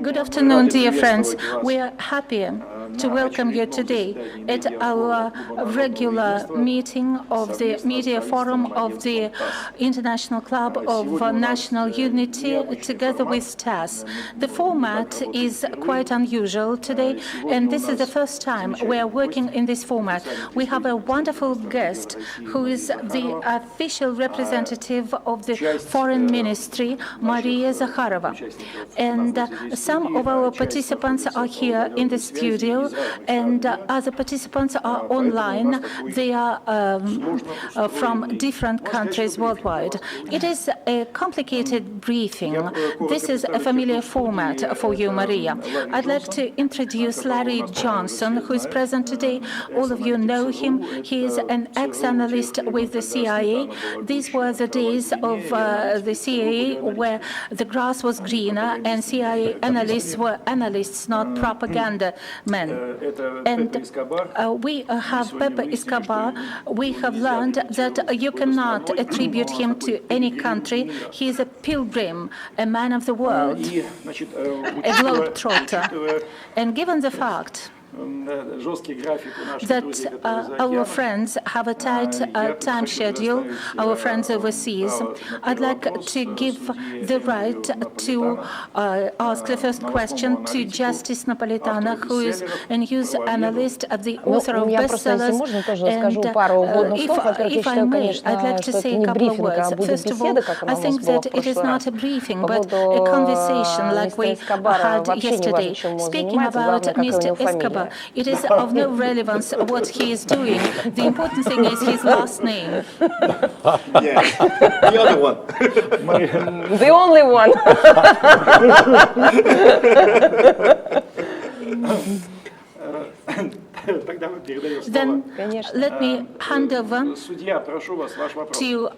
Good afternoon, dear friends. We are happy to welcome you today at our regular meeting of the Media Forum of the International Club of National Unity, together with STAS. The format is quite unusual today, and this is the first time we are working in this format. We have a wonderful guest who is the official representative of the Foreign Ministry, Maria Zakharova. And some of our participants are here in the studio, and other participants are online. They are from different countries worldwide. It is a complicated briefing. This is a familiar format for you, Maria. I'd like to introduce Larry Johnson, who is present today. All of you know him. He is an ex-analyst with the CIA. These were the days of the CIA where the grass was greener and CIA analysts were analysts, not propaganda men. And we have Pepe Escobar. We have learned that you cannot attribute him to any country. He is a pilgrim, a man of the world, a globetrotter. And given the fact that our friends have a tight time schedule, our friends overseas, I'd like to give the right to ask the first question to Justice Napolitano, who is a news analyst, the author of bestsellers. And if I may, I'd like to say a couple of words. First of all, I think that it is not a briefing, but a conversation like we had yesterday. Speaking about Mr. Escobar, it is of no relevance what he is doing. The important thing is his last name. Yeah, the other one. The only one. Then let me hand over to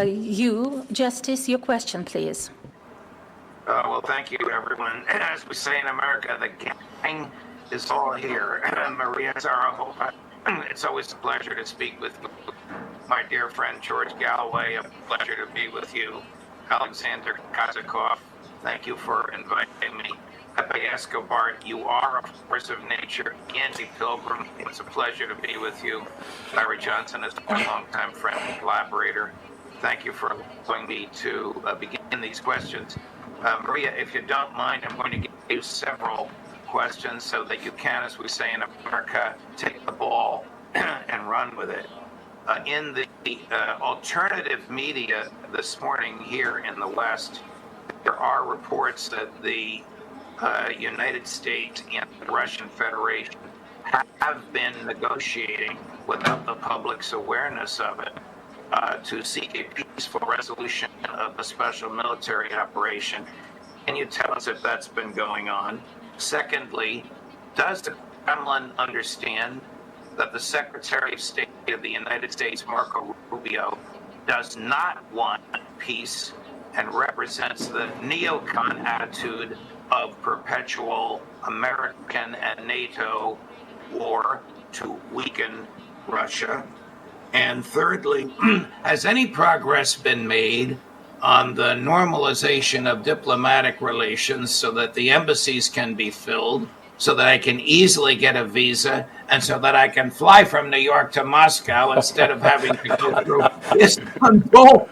you, Justice, your question, please. Well, thank you, everyone. As we say in America, the gang is all here. Maria Zakharova, it's always a pleasure to speak with you. My dear friend George Galloway, a pleasure to be with you. Alexander Kazakov, thank you for inviting me. Pepe Escobar, you are a force of nature, anti-pilgrim. It's a pleasure to be with you. Larry Johnson is a longtime friend and collaborator. Thank you for allowing me to begin these questions. Maria, if you don't mind, I'm going to give you several questions so that you can, as we say in America, take the ball and run with it. In the alternative media this morning here in the West, there are reports that the United States and the Russian Federation have been negotiating without the public's awareness of it to seek a peaceful resolution of a special military operation. Can you tell us if that's been going on? Secondly, does the Kremlin understand that the Secretary of State of the United States, Marco Rubio, does not want peace and represents the neocon attitude of perpetual American and NATO war to weaken Russia? And thirdly, has any progress been made on the normalization of diplomatic relations so that the embassies can be filled, so that I can easily get a visa, and so that I can fly from New York to Moscow instead of having to go through Istanbul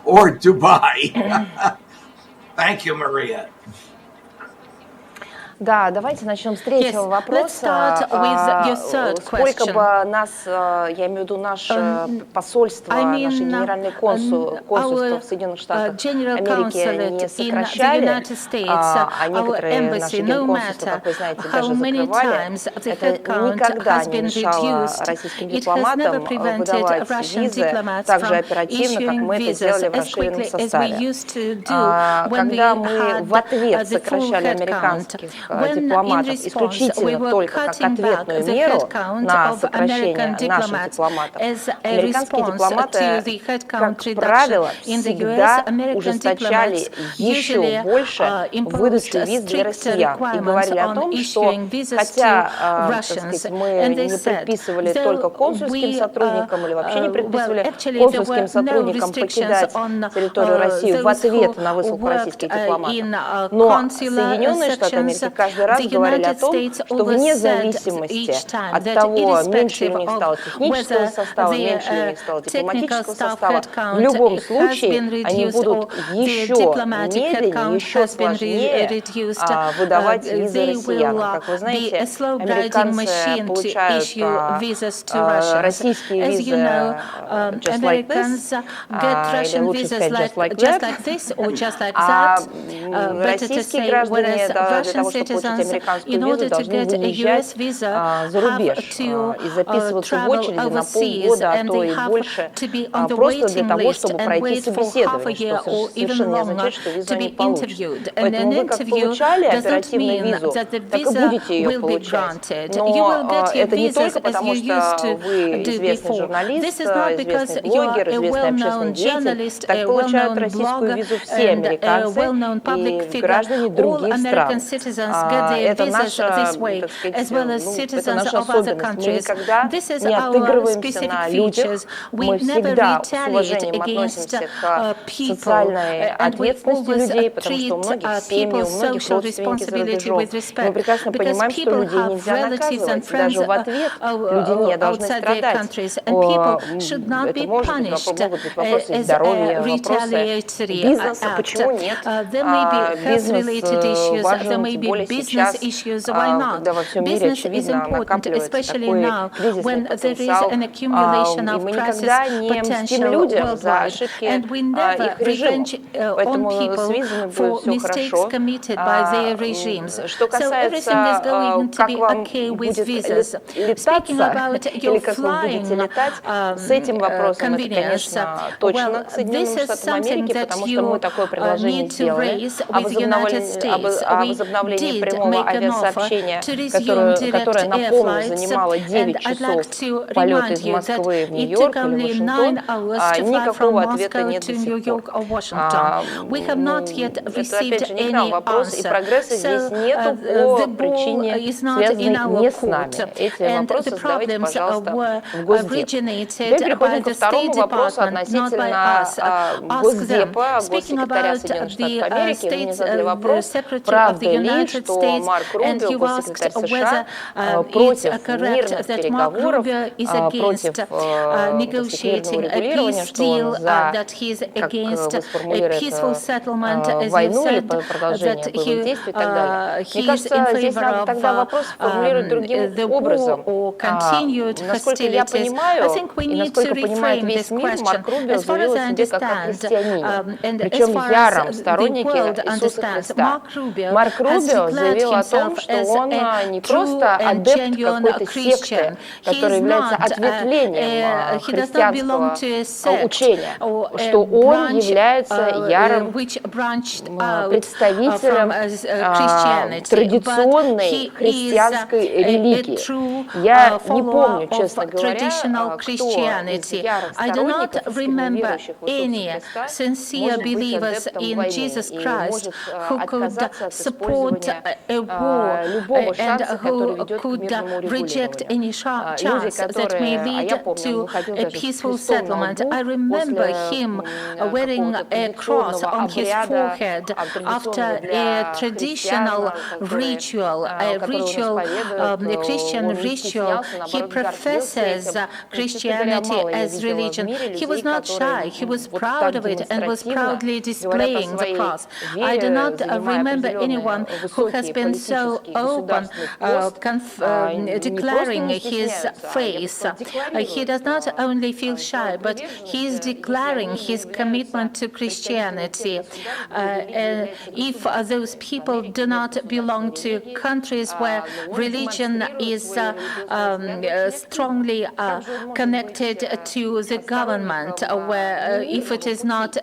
or Dubai? Thank you, Maria. Да, давайте начнем с третьего вопроса. Сколько бы нас, я имею в виду наше посольство, наше генеральное консульство в Соединенных Штатах Америки не сокращали, а некоторые наши генконсульства, как вы знаете, даже закрывали, это никогда не мешало российским дипломатам выдавать визы так же оперативно, как мы это делали в расширенном составе. Когда мы в ответ сокращали американских дипломатов исключительно только как ответную меру на сокращение наших дипломатов, американские дипломаты, как правило, всегда ужесточали еще больше выдачу виз для россиян и говорили о том, что хотя мы не предписывали только консульским сотрудникам или вообще не предписывали консульским сотрудникам покидать территорию России в ответ на высылку российских дипломатов, но Соединенные Штаты Америки каждый раз говорили о том, что вне зависимости от того, меньше у них стало технического состава, меньше у них стало дипломатического состава, в любом случае они будут еще медленнее, еще сложнее выдавать визы россиянам. Как вы знаете, американцы получают российские визы just like this, или лучше сказать just like that, российские граждане для того, чтобы получить американскую визу, должны выезжать за рубеж и записываться в очереди на полгода, а то и больше, просто для того, чтобы пройти собеседование, что совершенно не означает, что визу они получат. Поэтому вы как получали оперативную визу, так и будете ее получать. Но это не только потому, что вы известный журналист, известный блогер, известный общественный деятель, так получают российскую визу все американцы и граждане других стран. Это наша, так сказать, это наша особенность. Мы никогда не отыгрываемся на людях, мы всегда с уважением относимся к социальной ответственности людей, потому что у многих семьи, у многих родственники за рубежом. Мы прекрасно понимаем, что людей нельзя наказывать, даже в ответ люди не должны страдать. Это могут быть вопросы здоровья, вопросы бизнеса, почему нет? Бизнес важен, тем более сейчас, когда во всем мире, очевидно, накапливается такой кризисный потенциал, и мы никогда не мстим людям за ошибки их режима, поэтому с визами будет все хорошо. Что касается, как вам будет летаться, или как вы будете летать, с этим вопросом это, конечно, точно к Соединенным Штатам Америки, потому что мы такое предложение сделали о возобновлении прямого авиасообщения, которое, напомню, занимало 9 часов полета из Москвы в Нью-Йорк или Вашингтон, никакого ответа нет до сих пор. Это, опять же, не к нам вопрос, и прогресса здесь нету по причине, связанной не с нами. Эти вопросы задавайте, пожалуйста, в Госдеп. Теперь переходим ко второму вопросу относительно Госдепа, госсекретаря Соединенных Штатов Америки. Вы мне задали вопрос, правда ли, что Марк Рубио, госсекретарь США, против мирных переговоров, против мирного регулирования, что он за, как вы сформулируете, войну или продолжение боевых действий и так далее. Мне кажется, здесь надо тогда вопрос формулировать другим образом. Насколько я понимаю, и насколько понимает весь мир, Марк Рубио заявил о себе как о христианине, причем яром стороннике Иисуса Христа. Марк Рубио заявил о том, что он не просто адепт какой-то секты, которая является ответвлением христианского учения, что он является ярым представителем традиционной христианской религии. Я не помню, честно говоря, кто из ярых сторонников верующих в Иисуса Христа может быть адептом войны и может отказаться от использования любого шанса, который ведет к мирному регулированию. Люди, которые, а я помню, он выходил даже с крестом на лбу после какого-то традиционного обряда, определенного для христиан, Christian ritual. He professes Christianity as religion. He was not shy. He was proud of it and was proudly displaying the cross. I do not remember anyone who has been so open, declaring his faith. He does not only feel shy, but he is declaring his commitment to Christianity. If those people do not belong to countries where religion is strongly connected to the government, where if it is not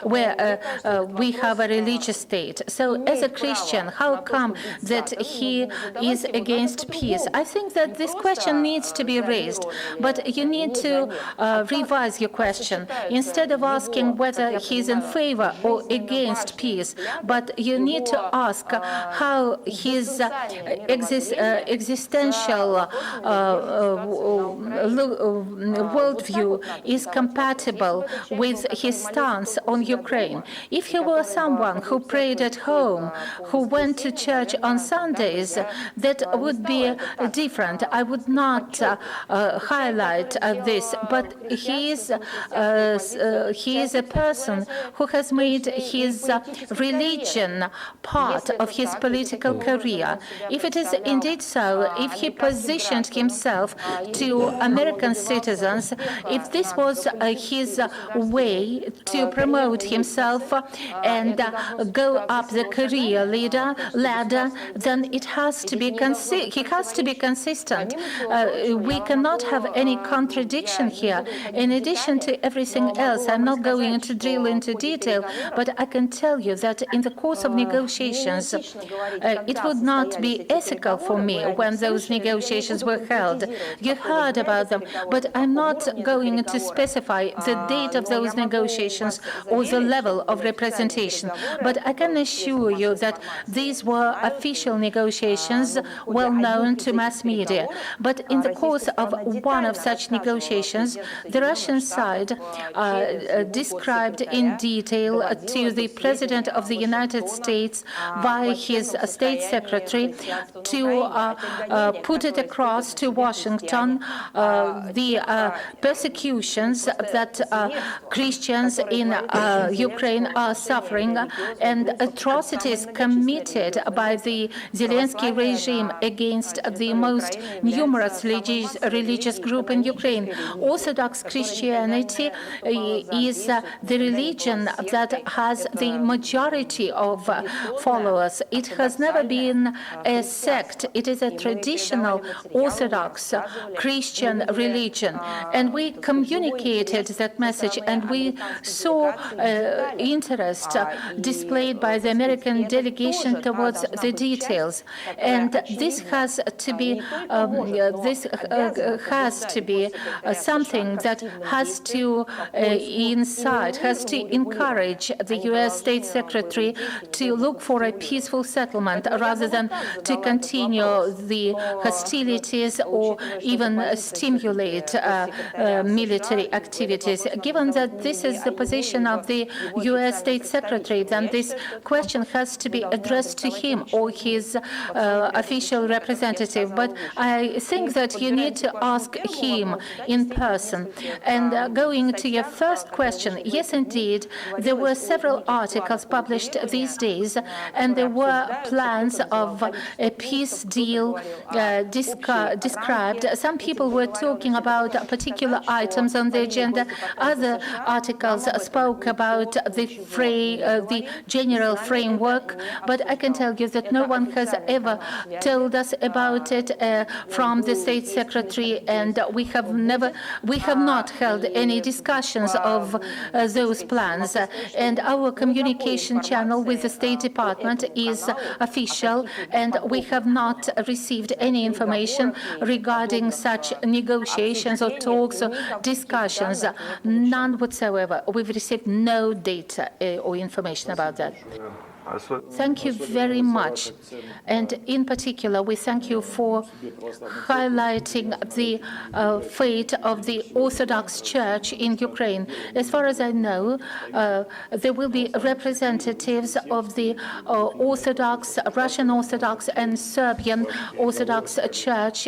where we have a religious state. So as a Christian, how come that he is against peace? I think that this question needs to be raised, but you need to revise your question. Instead of asking whether he's in favor or against peace, but you need to ask how his existential worldview is compatible with his stance on Ukraine. If he were someone who prayed at home, who went to church on Sundays, that would be different. I would not highlight this, but he is a person who has made his religion part of his political career. If it is indeed so, if he positioned himself to American citizens, if this was his way to promote himself and go up the career ladder, then it has to be he has to be consistent. We cannot have any contradiction here. In addition to everything else, I'm not going to drill into detail, but I can tell you that in the course of negotiations, it would not be ethical for me when those negotiations were held. You heard about them, but I'm not going to specify the date of those negotiations or the level of representation. But I can assure you that these were official negotiations well known to mass media. But in the course of one of such negotiations, the Russian side described in detail to the President of the United States by his State Secretary to put it across to Washington the persecutions that Christians in Ukraine are suffering and atrocities committed by the Zelensky regime against the most numerous religious group in Ukraine. Orthodox Christianity is the religion that has the majority of followers. It has never been a sect. It is a traditional Orthodox Christian religion. And we communicated that message, and we saw interest displayed by the American delegation towards the details. And this has to be something that has to encourage the U.S. State Secretary to look for a peaceful settlement rather than to continue the hostilities or even stimulate military activities. Given that this is the position of the U.S. State Secretary, then this question has to be addressed to him or his official representative. But I think that you need to ask him in person. And going to your first question, yes, indeed, there were several articles published these days, and there were plans of a peace deal described. Some people were talking about particular items on the agenda. Other articles spoke about the general framework, but I can tell you that no one has ever told us about it from the State Secretary, and we have not held any discussions of those plans. And our communication channel with the State Department is official, and we have not received any information regarding such negotiations or talks or discussions. None whatsoever. We've received no data or information about that. Thank you very much. And in particular, we thank you for highlighting the fate of the Orthodox Church in Ukraine. As far as I know, there will be representatives of the Orthodox, Russian Orthodox and Serbian Orthodox Church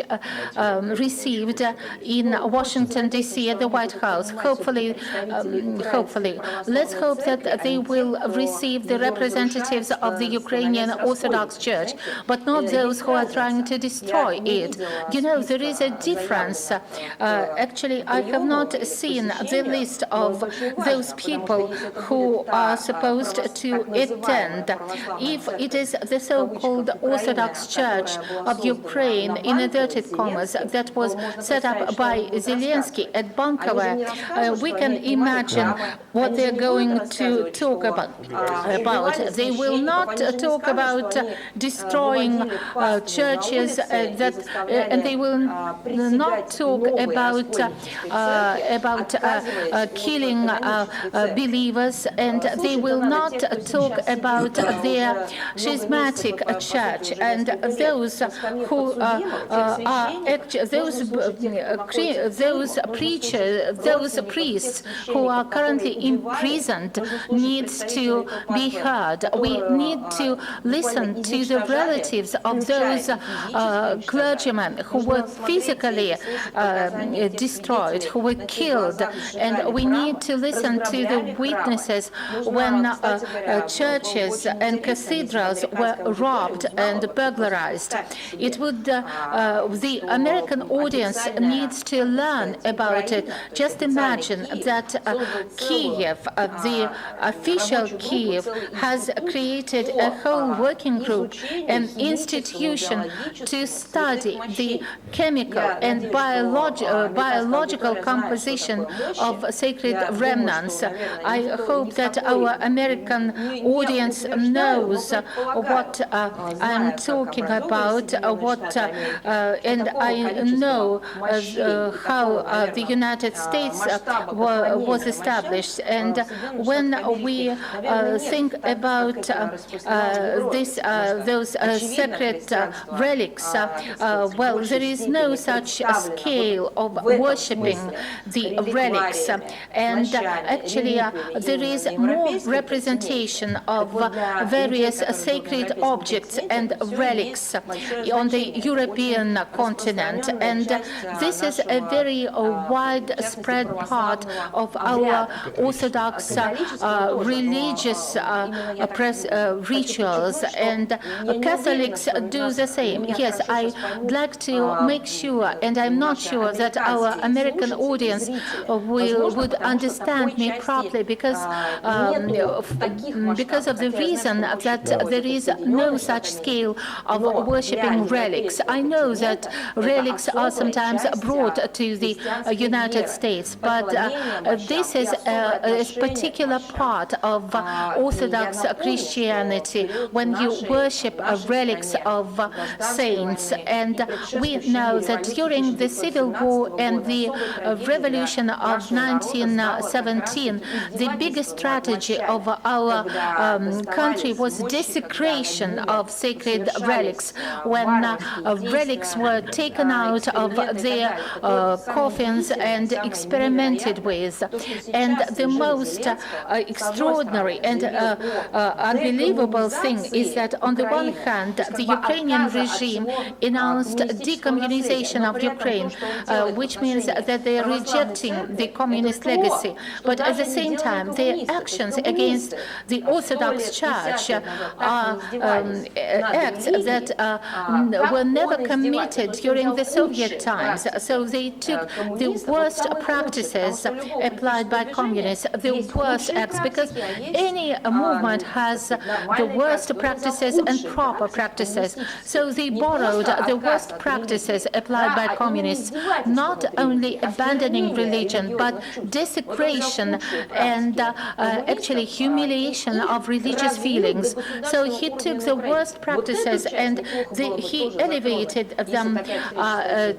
received in Washington, D.C. at the White House. Hopefully. Let's hope that they will receive the representatives of the Ukrainian Orthodox Church, but not those who are trying to destroy it. You know, there is a difference. Actually, I have not seen the list of those people who are supposed to attend. If it is the so-called Orthodox Church of Ukraine, in inverted commas, that was set up by Zelensky at Bankovo, we can imagine what they're going to talk about. They will not talk about destroying churches, and they will not talk about killing believers, and they will not talk about their schismatic church and those who those preachers, those priests who are currently imprisoned needs to be heard. We need to listen to the relatives of those clergymen who were physically destroyed, who were killed, and we need to listen to the witnesses when churches and cathedrals were robbed and burglarized. It would the American audience needs to learn about it. Just imagine that Kiev, the official Kiev, has created a whole working group, an institution to study the chemical and biological composition of sacred remnants. I hope that our American audience knows what I'm talking about, and I know how the United States was established. And when we think about those sacred relics, well, there is no such scale of worshipping the relics, and actually there is more representation of various sacred objects and relics on the European continent, and this is a very widespread part of our Orthodox religious rituals, and Catholics do the same. Yes, I'd like to make sure, and I'm not sure that our American audience would understand me properly, because of the reason that there is no such scale of worshipping relics. I know that relics are sometimes brought to the United States, but this is a particular part of Orthodox Christianity when you worship relics of saints. And we know that during the Civil War and the Revolution of 1917, the biggest tragedy of our country was desecration of sacred relics, when relics were taken out of their coffins and experimented with. And the most extraordinary and unbelievable thing is that on the one hand, the Ukrainian regime announced decommunization of Ukraine, which means that they are rejecting the communist legacy. But at the same time, their actions against the Orthodox Church are acts that were never committed during the Soviet times. So they took the worst practices applied by communists, the worst acts, because any movement has the worst practices and proper practices. So they borrowed the worst practices applied by communists, not only abandoning religion, but desecration and actually humiliation of religious feelings. So he took the worst practices and he elevated them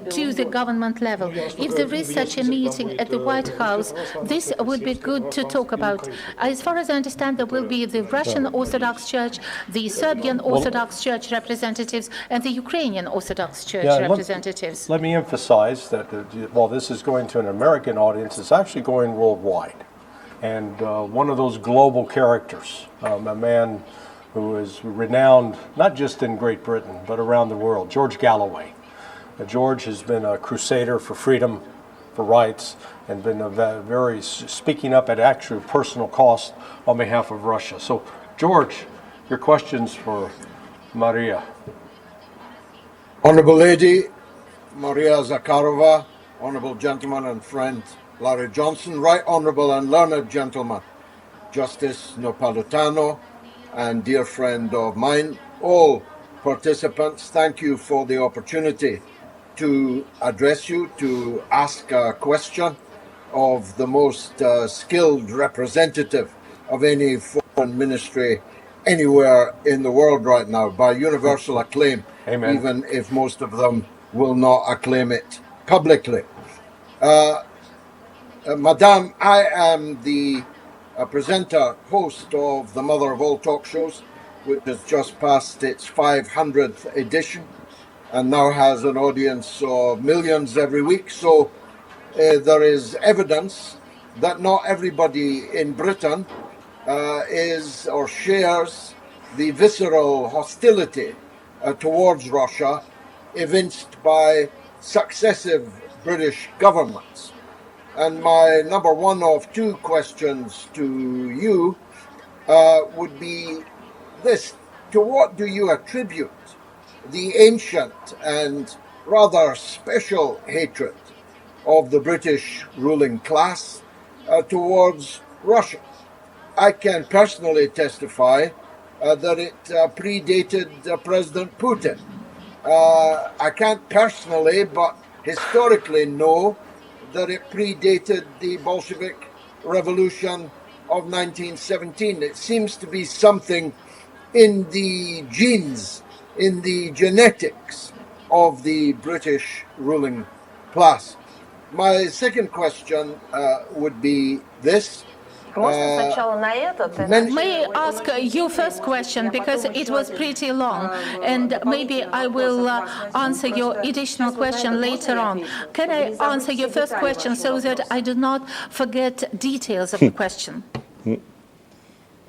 to the government level. If there is such a meeting at the White House, this would be good to talk about. As far as I understand, there will be the Russian Orthodox Church, the Serbian Orthodox Church representatives, and the Ukrainian Orthodox Church representatives. Let me emphasize that while this is going to an American audience, it's actually going worldwide. And one of those global characters, a man who is renowned not just in Great Britain, but around the world, George Galloway. George has been a crusader for freedom, for rights, and been very speaking up at actual personal cost on behalf of Russia. So, George, your questions for Maria. Honorable Lady Maria Zakharova, Honorable Gentleman and friend Larry Johnson, Right Honorable and learned gentleman Justice Napolitano, and dear friend of mine, all participants, thank you for the opportunity to address you, to ask a question of the most skilled representative of any foreign ministry anywhere in the world right now by universal acclaim, Amen. even if most of them will not acclaim it publicly. Madame, I am the presenter, host of the mother of all talk shows, which has just passed its 500th edition and now has an audience of millions every week. So there is evidence that not everybody in Britain is or shares the visceral hostility towards Russia evinced by successive British governments. And my number one of two questions to you would be this: to what do you attribute the ancient and rather special hatred of the British ruling class towards Russia? I can personally testify that it predated President Putin. I can't personally, but historically know that it predated the Bolshevik Revolution of 1917. It seems to be something in the genes, in the genetics of the British ruling class. My second question would be this. May I ask you first question, because it was pretty long, and maybe I will answer your additional question later on. Can I answer your first question so that I do not forget details of the question?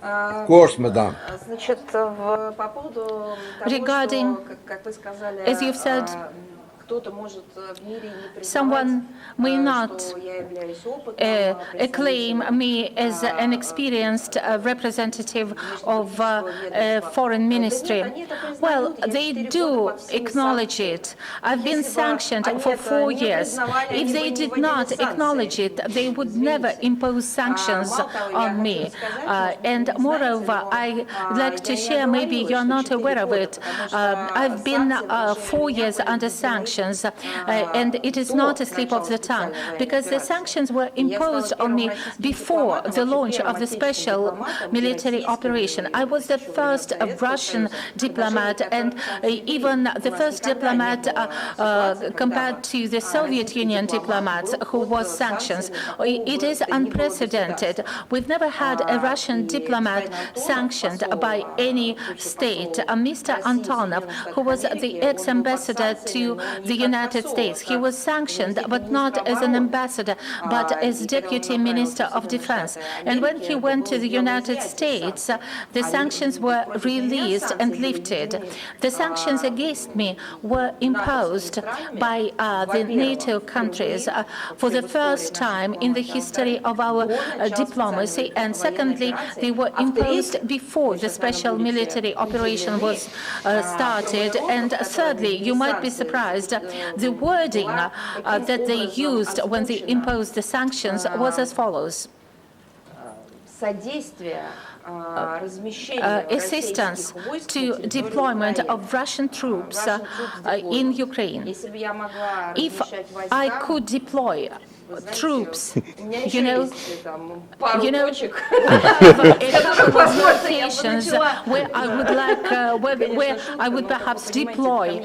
Of course, madam. Regarding, as you've said, someone may not acclaim me as an experienced representative of a foreign ministry. Well, they do acknowledge it. I've been sanctioned for 4 years. If they did not acknowledge it, they would never impose sanctions on me. And moreover, I'd like to share, maybe you're not aware of it, I've been 4 years under sanctions. And it is not a slip of the tongue, because the sanctions were imposed on me before the launch of the special military operation. I was the first Russian diplomat, and even the first diplomat compared to the Soviet Union diplomats who was sanctions. It is unprecedented. We've never had a Russian diplomat sanctioned by any state. Mr. Antonov, who was the ex-ambassador to the United States, he was sanctioned, but not as an ambassador, but as Deputy Minister of Defense. And when he went to the United States, the sanctions were released and lifted. The sanctions against me were imposed by the NATO countries for the first time in the history of our diplomacy. And secondly, they were imposed before the special military operation was started. And thirdly, you might be surprised, the wording that they used when they imposed the sanctions was as follows. Assistance to deployment of Russian troops in Ukraine. If I could deploy troops, you know, I have a couple of locations where I would like, where I would perhaps deploy.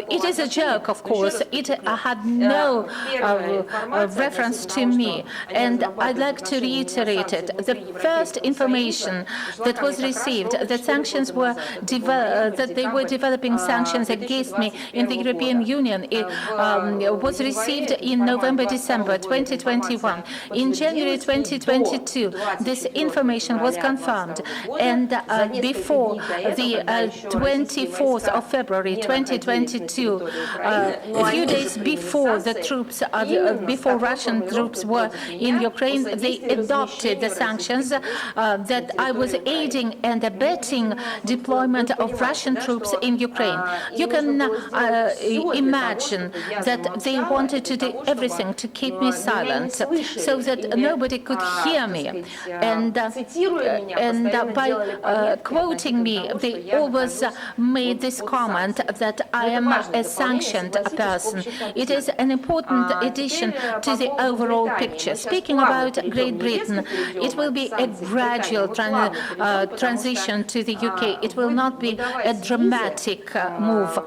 It is a joke, of course. It had no reference to me, and I'd like to reiterate it. The first information that was received, that sanctions were that they were developing sanctions against me in the European Union, was received in November-December 2021. In January 2022, this information was confirmed, and before the 24th of February 2022, a few days before the troops, before Russian troops were in Ukraine, they adopted the sanctions that I was aiding and abetting deployment of Russian troops in Ukraine. You can imagine that they wanted to do everything to keep keep me silent so that nobody could hear me. And by quoting me, they always made this comment that I am a sanctioned person. It is an important addition to the overall picture. Speaking about Great Britain, it will be a gradual transition to the UK. It will not be a dramatic move.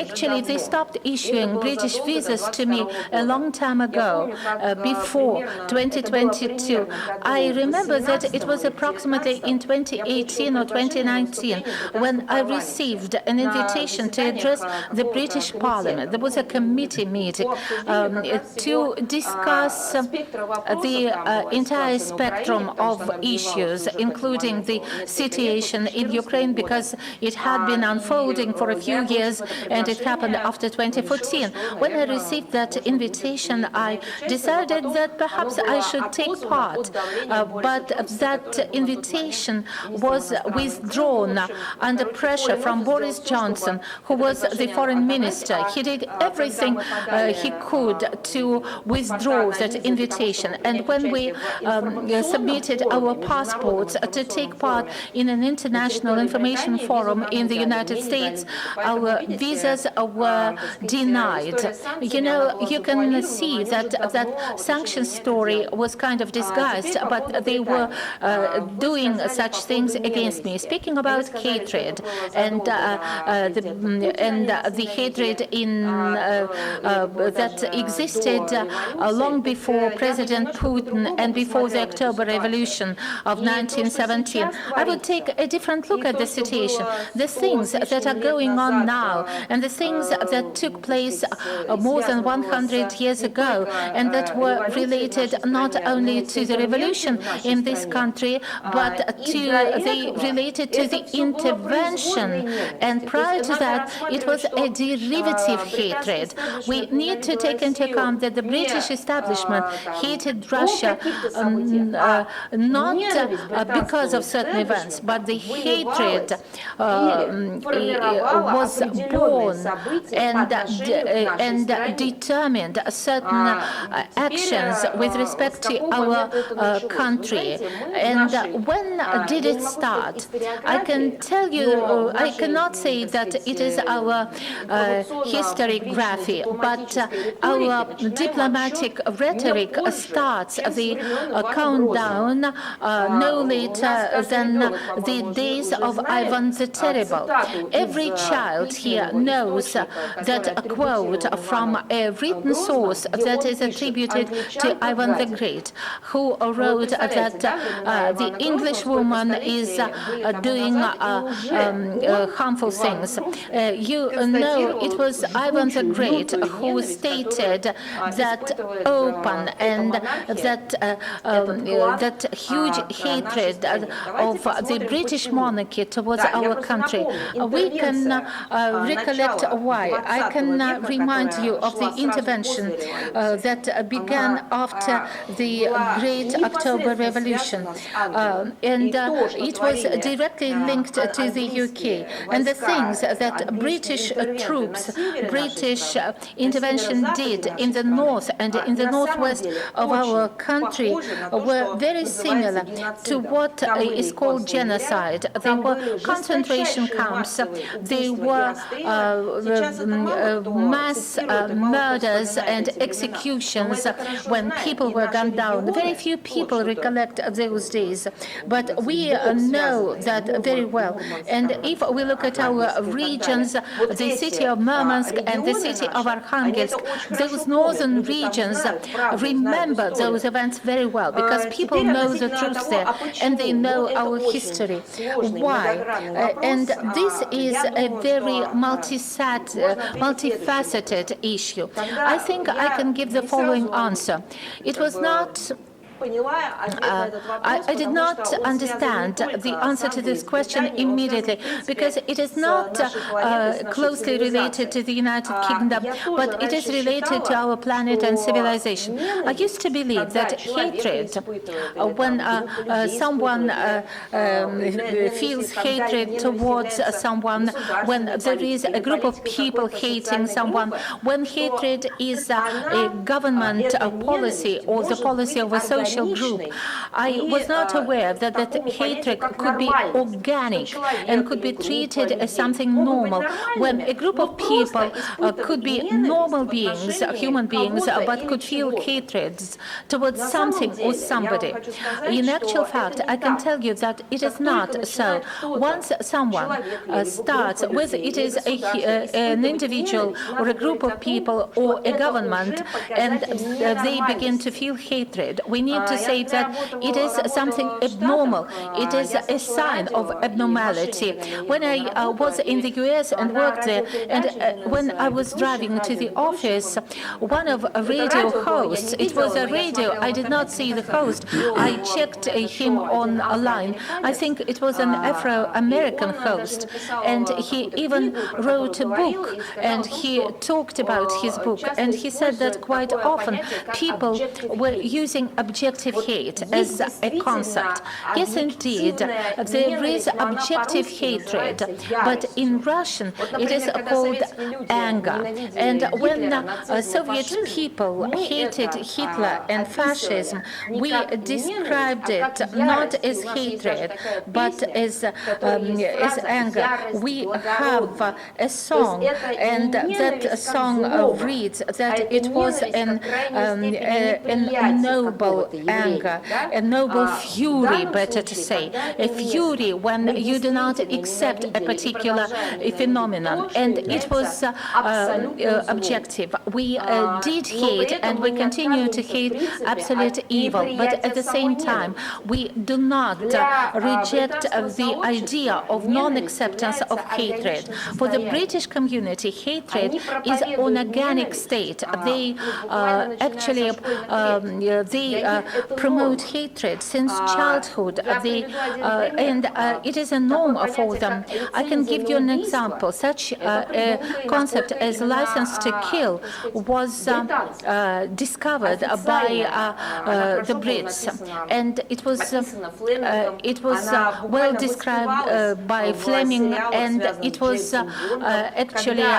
Actually, they stopped issuing British visas to me a long time ago, before 2022. I remember that it was approximately in 2018 or 2019 when I received an invitation to address the British Parliament. There was a committee meeting to discuss the entire spectrum of issues, including the situation in Ukraine, because it had been unfolding for a few years and it happened after 2014. When I received that invitation, I decided that perhaps I should take part, but that invitation was withdrawn under pressure from Boris Johnson, who was the foreign minister. He did everything he could to withdraw that invitation. And when we submitted our passports to take part in an international information forum in the United States, our visas were denied. You know, you can see that that sanctions story was kind of disguised, but they were doing such things against me. Speaking about hatred and the hatred that existed long before President Putin and before the October Revolution of 1917, I would take a different look at the situation. The things that are going on now and the things that took place more than 100 years ago and that were related not only to the revolution in this country, but related to the intervention. And prior to that, it was a derivative hatred. We need to take into account that the British establishment hated Russia not because of certain events, but the hatred was born and determined certain actions with respect to our country. And when did it start? I can tell you, I cannot say that it is our historiography, but our diplomatic rhetoric starts the countdown no later than the days of Ivan the Terrible. Every child here knows that a quote from a written source that is attributed to Ivan the Great, who wrote that the English woman is doing harmful things. You know, it was Ivan the Great who stated that open and that huge hatred of the British monarchy towards our country. We can recollect why. I can remind you of the intervention that began after the Great October Revolution, and it was directly linked to the UK. And the things that British troops, British intervention did in the north and in the northwest of our country were very similar to what is called genocide. They were concentration camps. They were mass murders and executions when people were gunned down. Very few people recollect those days, but we know that very well. And if we look at our regions, the city of Murmansk and the city of Arkhangelsk, those northern regions remember those events very well because people know the truth there and they know our history. Why? And this is a very multifaceted issue. I think I can give the following answer. It was not I did not understand the answer to this question immediately, because it is not closely related to the United Kingdom, but it is related to our planet and civilization. I used to believe that hatred, when someone feels hatred towards someone, when there is a group of people hating someone, when hatred is a government policy or the policy of a social group, I was not aware that hatred could be organic and could be treated as something normal, when a group of people could be normal beings, human beings, but could feel hatred towards something or somebody. In actual fact, I can tell you that it is not so. Once someone starts, whether it is an individual or a group of people or a government, and they begin to feel hatred, we need to say that it is something abnormal. It is a sign of abnormality. When I was in the US and worked there, and when I was driving to the office, one of a radio hosts, it was a radio, I did not see the host, I checked him online. I think it was an Afro-American host, and he even wrote a book, and he talked about his book, and he said that quite often people were using objective hate as a concept. Yes, indeed, there is objective hatred, but in Russian it is called anger. And when Soviet people hated Hitler and fascism, we described it not as hatred, but as anger. We have a song, and that song reads that it was a noble anger, a noble fury, better to say, a fury when you do not accept a particular phenomenon, and it was objective. We did hate, and we continue to hate absolute evil, but at the same time, we do not reject the idea of non-acceptance of hatred. For the British community, hatred is an organic state. They actually promote hatred since childhood, and it is a norm for them. I can give you an example. Such a concept as license to kill was discovered by the Brits, and it was well described by Fleming, and it was actually,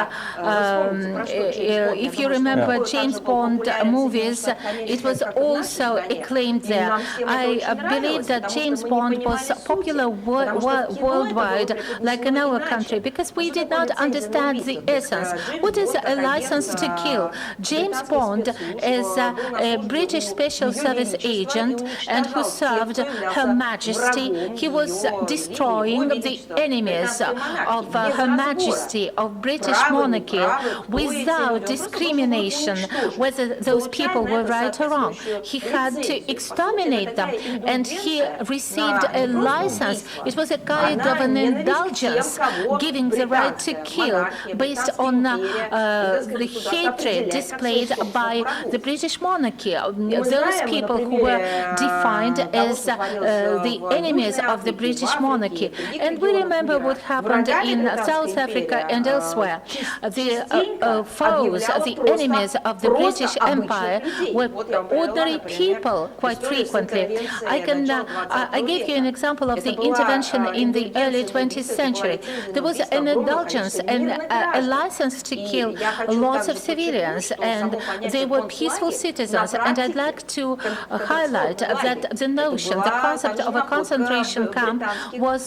if you remember James Bond movies, it was also acclaimed there. I believe that James Bond was popular worldwide, like in our country, because we did not understand the essence. What is a license to kill? James Bond is a British Special Service agent and who served Her Majesty. He was destroying the enemies of Her Majesty, of British monarchy, without discrimination, whether those people were right or wrong. He had to exterminate them, and he received a license. It was a kind of an indulgence, giving the right to kill based on the hatred displayed by the British monarchy. Those people who were defined as the enemies of the British monarchy. And we remember what happened in South Africa and elsewhere. The foes, the enemies of the British Empire were ordinary people quite frequently. I gave you an example of the intervention in the early 20th century. There was an indulgence and a license to kill lots of civilians, and they were peaceful citizens. And I'd like to highlight that the notion, the concept of a concentration camp was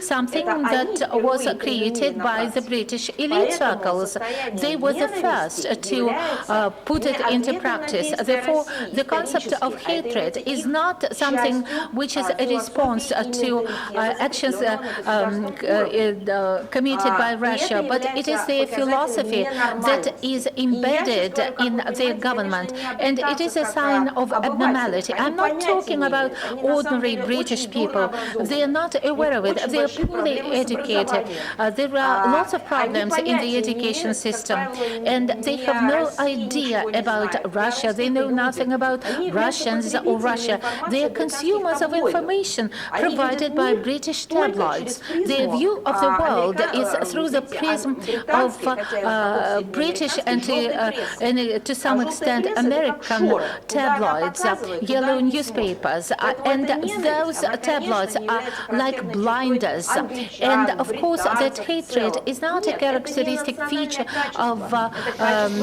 something that was created by the British elite circles. They were the first to put it into practice. Therefore, the concept of hatred is not something which is a response to actions committed by Russia, but it is their philosophy that is embedded in their government, and it is a sign of abnormality. I'm not talking about ordinary British people. They are not aware of it. They are poorly educated. There are lots of problems in the education system, and they have no idea about Russia. They know nothing about Russians. Sanctions or Russia. They are consumers of information provided by British tabloids. Their view of the world is through the prism of British and to some extent American tabloids, yellow newspapers, and those tabloids are like blinders. And of course, that hatred is not a characteristic feature of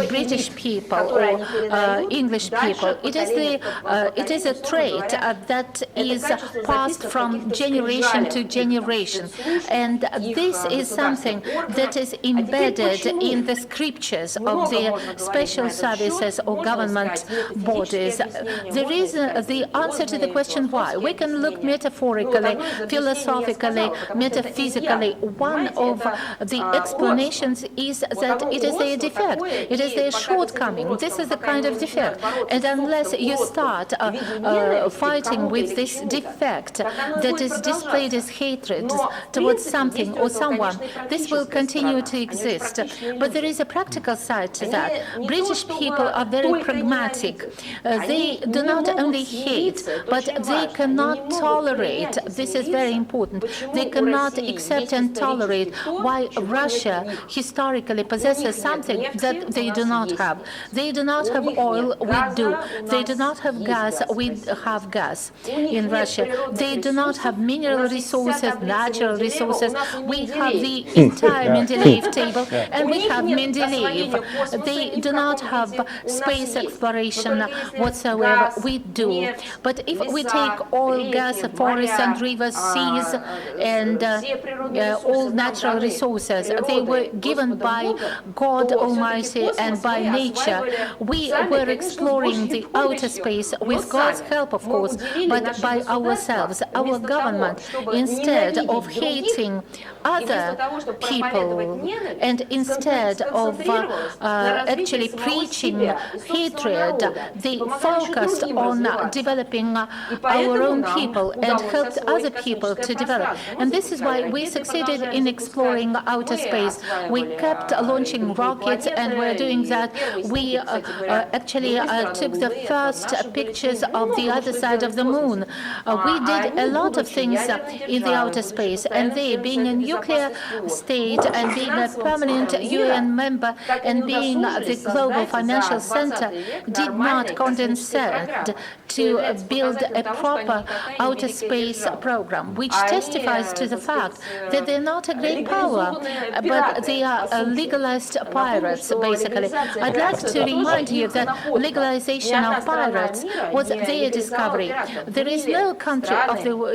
British people or English people. It is a trait that is passed from generation to generation, and this is something that is embedded in the scriptures of the special services or government bodies. There is the answer to the question why. We can look metaphorically, philosophically, metaphysically. One of the explanations is that it is their defect, it is their shortcoming. This is the kind of defect, and unless you start fighting with this defect that is displayed as hatred towards something or someone, this will continue to exist. But there is a practical side to that. British people are very pragmatic. They do not only hate, but they cannot tolerate. This is very important. They cannot accept and tolerate why Russia historically possesses something that they do not have. They do not have oil, we do. They do not have gas, we have gas in Russia. They do not have mineral resources, natural resources. We have the entire Mendeleev table, and we have Mendeleev. They do not have space exploration whatsoever. We do. But if we take oil, gas, forests and rivers, seas, and all natural resources, they were given by God Almighty and by nature. We were exploring the outer space with God's help, of course, but by ourselves. Our government, instead of hating other people and instead of actually preaching hatred, they focused on developing our own people and helped other people to develop. And this is why we succeeded in exploring outer space. We kept launching rockets, and we're doing that. We actually took the first pictures of the other side of the moon. We did a lot of things in the outer space, and they, being a nuclear state and being a permanent UN member and being the global financial center, did not condescend to build a proper outer space program, which testifies to the fact that they're not a great power, but they are legalized pirates, basically. I'd like to remind you that legalization of pirates was their discovery. There is no country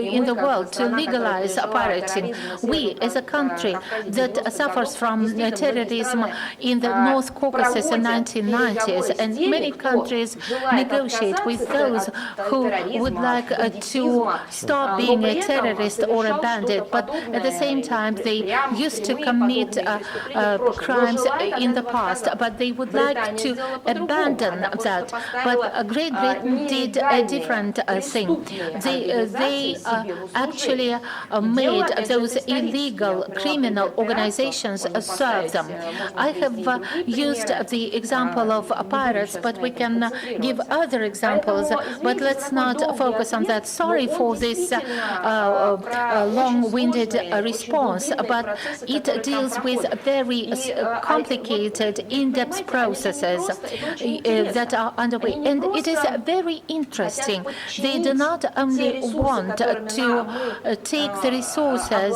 in the world to legalize pirating. We, as a country that suffers from terrorism in the North Caucasus in the 1990s, and many countries negotiate with those who would like to stop being a terrorist or a bandit, but at the same time they used to commit crimes in the past, but they would like to abandon that. But Great Britain did a different thing. They actually made those illegal criminal organizations serve them. I have used the example of pirates, but we can give other examples, but let's not focus on that. Sorry for this long-winded response, but it deals with very complicated, in-depth processes that are underway, and it is very interesting. They do not only want to take the resources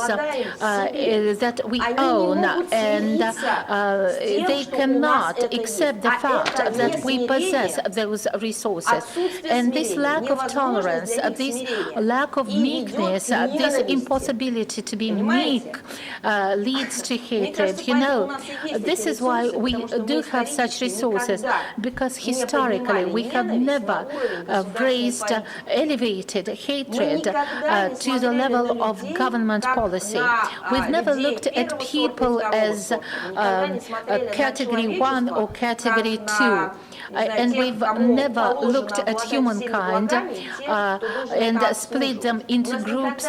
that we own, and they cannot accept the fact that we possess those resources. And this lack of tolerance, this lack of meekness, this impossibility to be meek leads to hatred. You know, this is why we do have such resources, because historically we have never raised, elevated hatred to the level of government policy. We've never looked at people as category 1 or category 2. And we've never looked at human humankind and split them into groups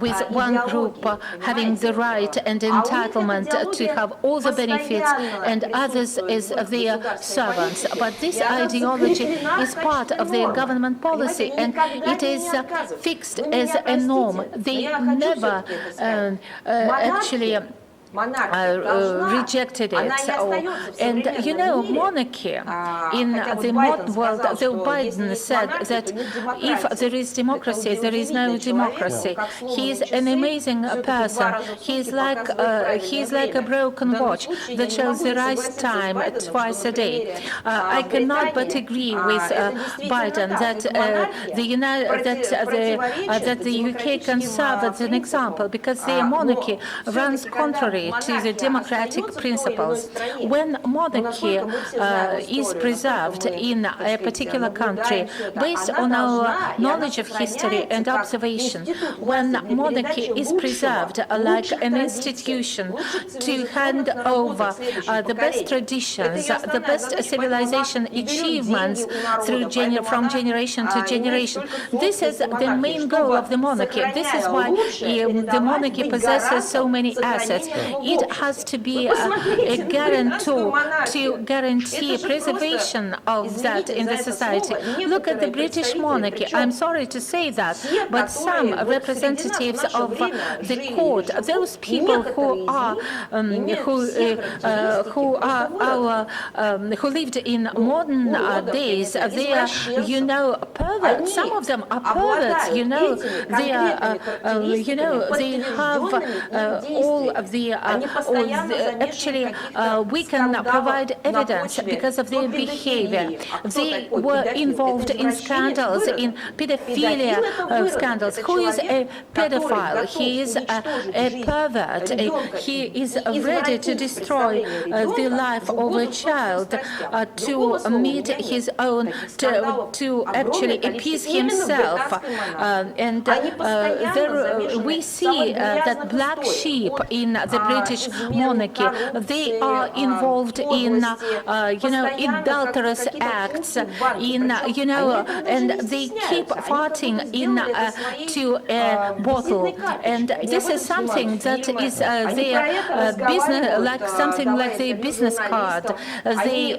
with one group having the right and entitlement to have all the benefits and others as their servants. But this ideology is part of their government policy and it is fixed as a norm. They never actually rejected it. And you know, monarchy in the modern world, though Biden said that if there is democracy, there is no democracy. He is an amazing person. He is like a broken watch that shows the right time twice a day. I cannot but agree with Biden that the UK can serve as an example because their monarchy runs contrary to the democratic principles. When monarchy is preserved in a particular country based on our knowledge of history and observation, when monarchy is preserved like an institution to hand over the best traditions, the best civilization achievements from generation to generation, this is the main goal of the monarchy. This is why the monarchy possesses so many assets. It has to be a guarantor to guarantee preservation of that in the society. Look at the British monarchy. I'm sorry to say that, but some representatives of the court, those people who lived in modern days, they are, you know, perverts. Some of them are perverts. You know, they are, they have all of the actually, we can provide evidence because of their behavior. They were involved in scandals, in pedophilia scandals. Who is a pedophile? He is a pervert. He is ready to destroy the life of a child to meet his own, to actually appease himself. And we see that black sheep in the British monarchy, they are involved in, adulterous acts, and they keep farting into a bottle. And this is something that is their business, like something like their business card. They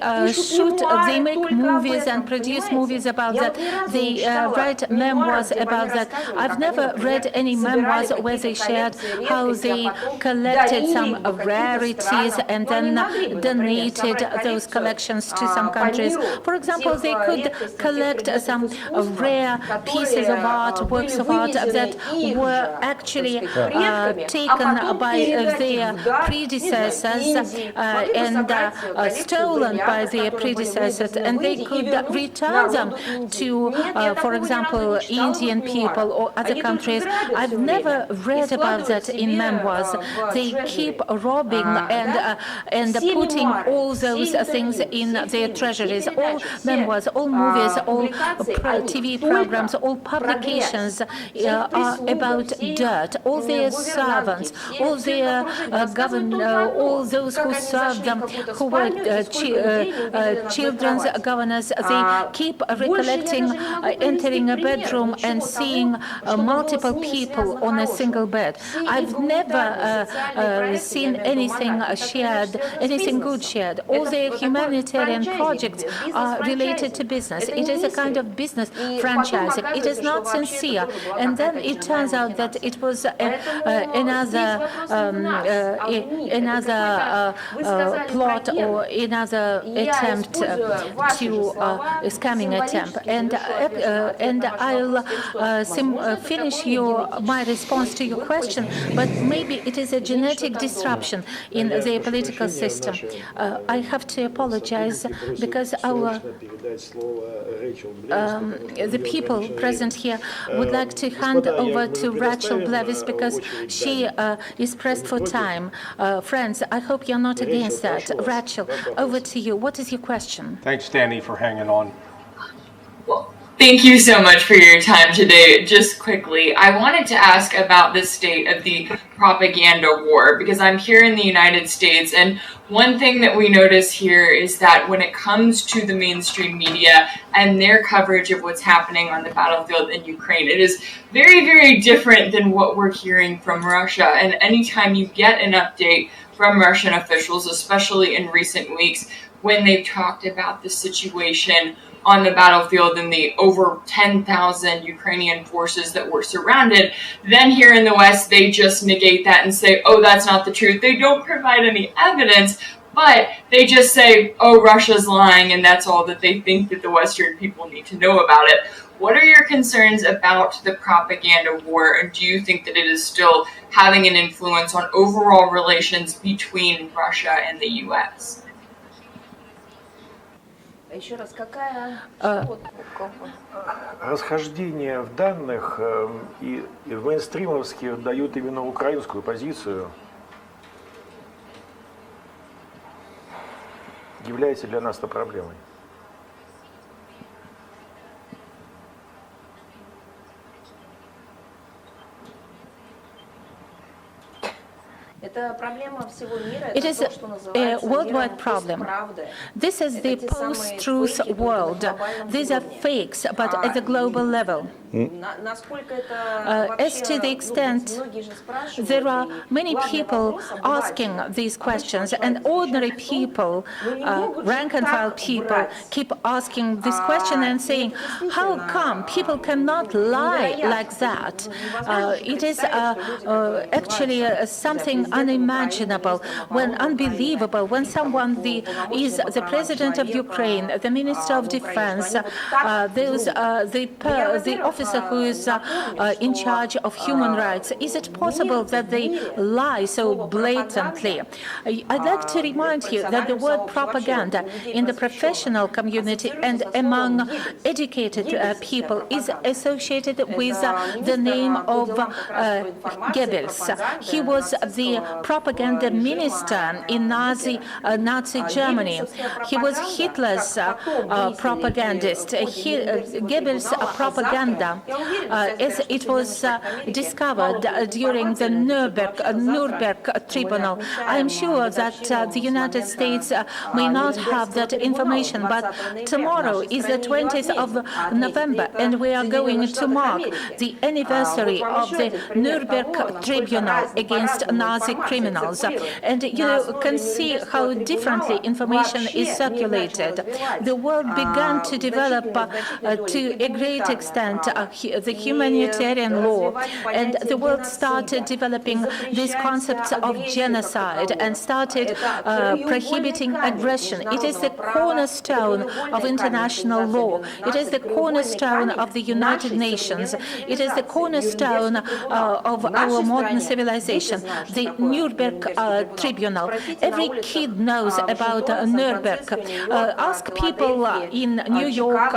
they make movies and produce movies about that. They write memoirs about that. I've never read any memoirs where they shared how they collected some rarities and then donated those collections to some countries. For example, they could collect some rare pieces of art, works of art that were actually taken by their predecessors and stolen by their predecessors, and they could return them to, for example, Indian people or other countries. I've never read about that in memoirs. They keep robbing and putting all those things in their treasuries. All memoirs, all movies, all TV programs, all publications are about dirt. All their servants, all their all those who served them, who were children's governors, they keep recollecting entering a bedroom and seeing multiple people on a single bed. I've never seen anything shared, anything good shared. All their humanitarian projects are related to business. It is a kind of business franchising. It is not sincere. And then it turns out that it was another plot or another attempt to scamming attempt. And I'll finish my response to your question, but maybe it is a genetic disruption in the political system. I have to apologize because the people present here would like to hand over to Rachel Blevis because she is pressed for time. Friends, I hope you're not against that. Rachel, over to you. What is your question? Thanks, Danny, for hanging on. Thank you so much for your time today. Just quickly, I wanted to ask about the state of the propaganda war, because I'm here in the United States, and one thing that we notice here is that when it comes to the mainstream media and their coverage of what's happening on the battlefield in Ukraine, it is very, very different than what we're hearing from Russia. And anytime you get an update from Russian officials, especially in recent weeks, when they've talked about the situation on the battlefield and the over 10,000 Ukrainian forces that were surrounded, then here in the West, they just negate that and say, oh, that's not the truth. They don't provide any evidence, but they just say, oh, Russia's lying, and that's all that they think that the Western people need to know about it. What are your concerns about the propaganda war, and do you think that it is still having an influence on overall relations between Russia and the U.S.? Еще раз, какая... Расхождение в данных и в мейнстримовских дают именно украинскую позицию. Является для нас это проблемой? It is a worldwide problem. This is the post-truth world. These are fakes, but at the global level. As to the extent, there are many people asking these questions, and ordinary people, rank-and-file people, keep asking this question and saying, how come people cannot lie like that? It is actually something unimaginable, unbelievable, when someone is the president of Ukraine, the minister of defense, the officer who is in charge of human rights. Is it possible that they lie so blatantly? I'd like to remind you that the word propaganda in the professional community and among educated people is associated with the name of Goebbels. He was the propaganda minister in Nazi Germany. He was Hitler's propagandist. Goebbels' propaganda, as it was discovered during the Nuremberg tribunal. I am sure that the United States may not have that information, but tomorrow is the 20th of November, and we are going to mark the anniversary of the Nuremberg tribunal against Nazi criminals. And you can see how differently information is circulated. The world began to develop to a great extent the humanitarian law, and the world started developing these concepts of genocide and started prohibiting aggression. It is the cornerstone of international law. It is the cornerstone of the United Nations. It is the cornerstone of our modern civilization. The Nuremberg tribunal. Every kid knows about Nuremberg. Ask people in New York,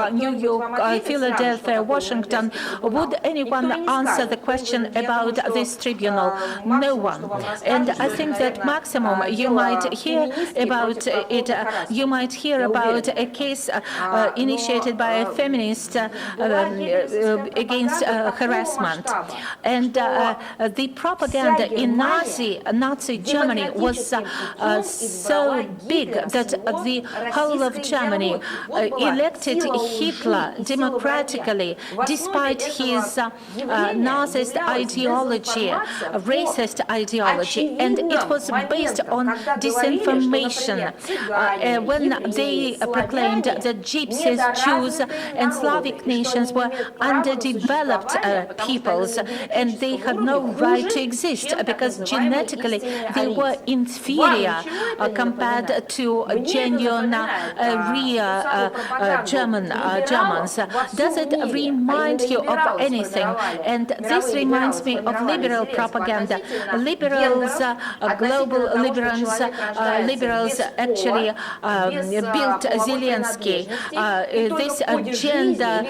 Philadelphia, Washington, would anyone answer the question about this tribunal? No one. And I think that maximum you might hear about it, you might hear about a case initiated by a feminist against harassment. And the propaganda in Nazi Germany was so big that the whole of Germany elected Hitler democratically, despite his Nazist ideology, racist ideology, and it was based on disinformation. When they proclaimed that Gypsies, Jews, and Slavic nations were underdeveloped peoples, and they had no right to exist because genetically they were inferior compared to genuine, real Germans. Does it remind you of anything? And this reminds me of liberal propaganda. Liberals, global liberals actually built Zelensky. This agenda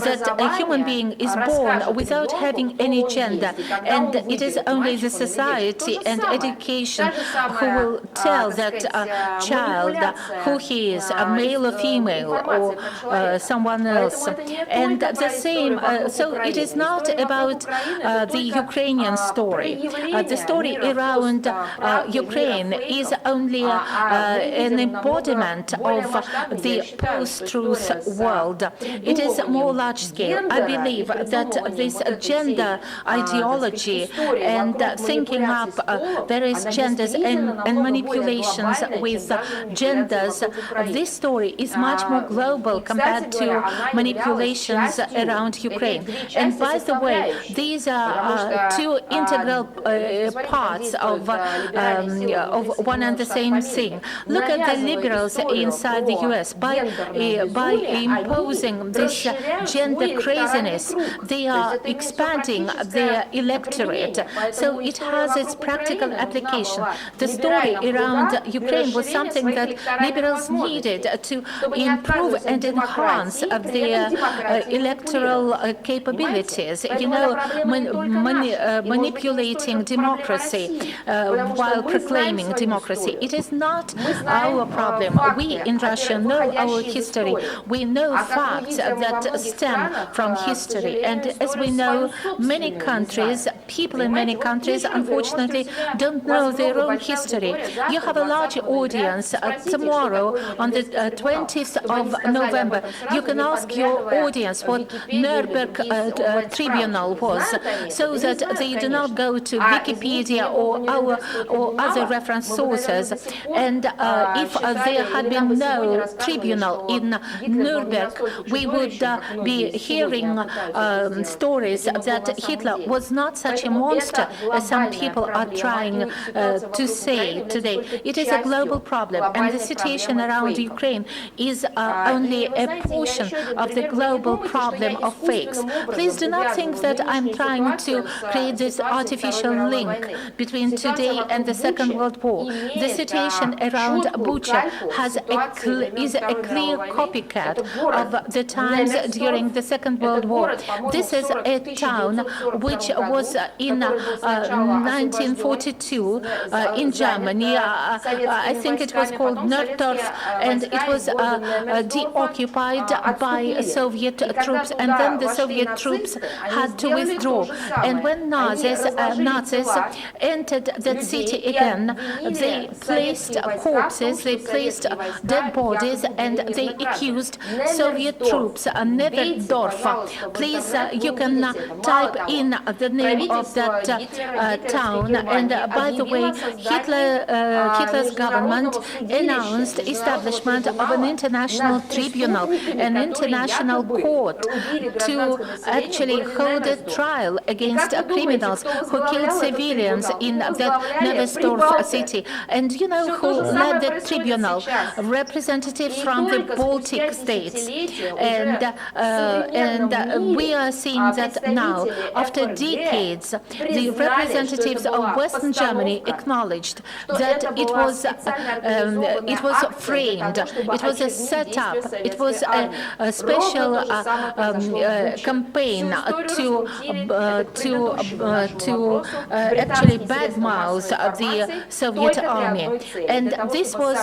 that a human being is born without having any gender, and it is only the society and education who will tell that child who he is, a male or female, or someone else. And the same, so it is not about the Ukrainian story. The story around Ukraine is only an embodiment of the post-truth world. It is more large scale. I believe that this gender ideology and thinking up various genders and manipulations with genders, this story is much more global compared to manipulations around Ukraine. And by the way, these are two integral parts of one and the same thing. Look at the liberals inside the US. By imposing this gender craziness, they are expanding their electorate. So it has its practical application. The story around Ukraine was something that liberals needed to improve and enhance their electoral capabilities. You know, manipulating democracy while proclaiming democracy. It is not our problem. We in Russia know our history. We know facts that stem from history. And as we know, many countries, people in many countries, unfortunately, don't know their own history. You have a large audience tomorrow on the 20th of November. You can ask your audience what Nuremberg tribunal was, so that they do not go to Wikipedia or other reference sources. And if there had been no tribunal in Nuremberg, we would be hearing stories that Hitler was not such a monster as some people are trying to say today. It is a global problem, and the situation around Ukraine is only a portion of the global problem of fakes. Please do not think that I'm trying to create this artificial link between today and the Second World War. The situation around Bucha is a clear copycat of the times during the Second World War. This is a town which was in 1942 in Germany. I think it was called Nuremberg, and it was deoccupied by Soviet troops, and then the Soviet troops had to withdraw. And when Nazis entered that city again, they placed corpses, they placed dead bodies, and they accused Soviet troops. Neverdorf. Please, you can type in the name of that town. And by the way, Hitler's government announced establishment of an international tribunal, an international court, to actually hold a trial against criminals who killed civilians in that Neverdorf city. And you know who led the tribunal? Representatives from the Baltic states. And we are seeing that now, after decades, the representatives of Western Germany acknowledged that it was framed, it was a setup, it was a special campaign to actually badmouth the Soviet army. And this was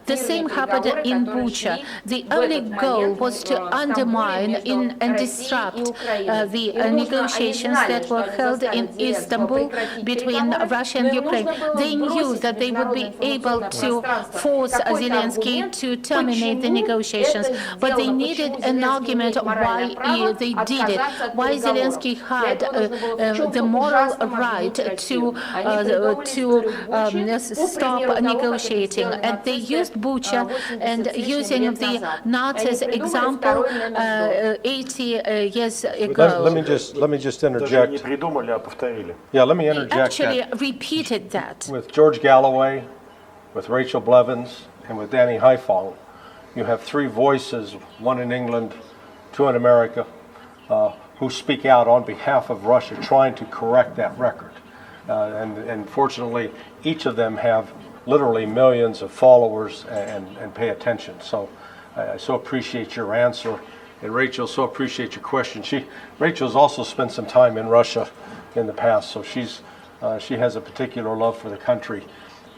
the same happened in Bucha. The only goal was to undermine and disrupt the negotiations that were held in Istanbul between Russia and Ukraine. They knew that they would be able to force Zelensky to terminate the negotiations, but they needed an argument why they did it, why Zelensky had the moral right to stop negotiating. And they used Bucha, and using the Nazis example 80 years ago. Let me just interject. Yeah, let me interject. Actually repeated that. With George Galloway, with Rachel Blevins, and with Danny Haifong, you have three voices, one in England, two in America, who speak out on behalf of Russia, trying to correct that record. And fortunately, each of them have literally millions of followers and pay attention. So I so appreciate your answer. And Rachel, so appreciate your question. Rachel's also spent some time in Russia in the past, so she's She has a particular love for the country.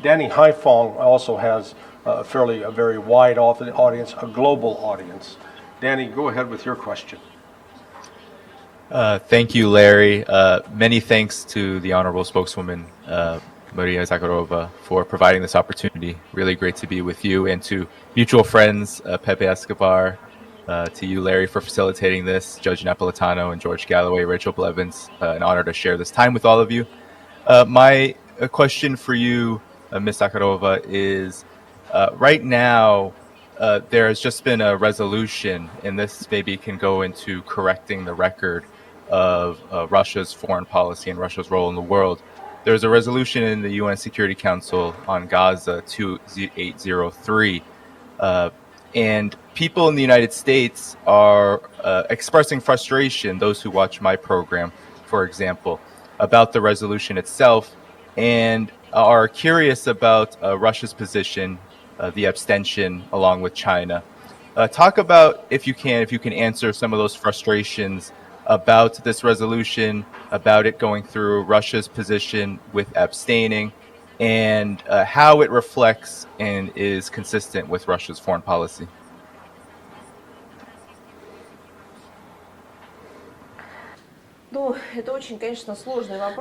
Danny Haifong also has a very wide audience, a global audience. Danny, go ahead with your question. Thank you, Larry. Many thanks to the Honorable Spokeswoman, Maria Zakharova, for providing this opportunity. Really great to be with you, and to mutual friends, Pepe Escobar, to you, Larry, for facilitating this, Judge Napolitano and George Galloway, Rachel Blevins. An honor to share this time with all of you. My question for you, Ms. Zakharova, is right now, there has just been a resolution, and this maybe can go into correcting the record of Russia's foreign policy and Russia's role in the world. There's a resolution in the UN Security Council on Gaza 2803, and people in the United States are expressing frustration, those who watch my program, for example, about the resolution itself, and are curious about Russia's position, the abstention, along with China. Talk about, if you can answer some of those frustrations about this resolution, about it going through, Russia's position with abstaining, and how it reflects and is consistent with Russia's foreign policy.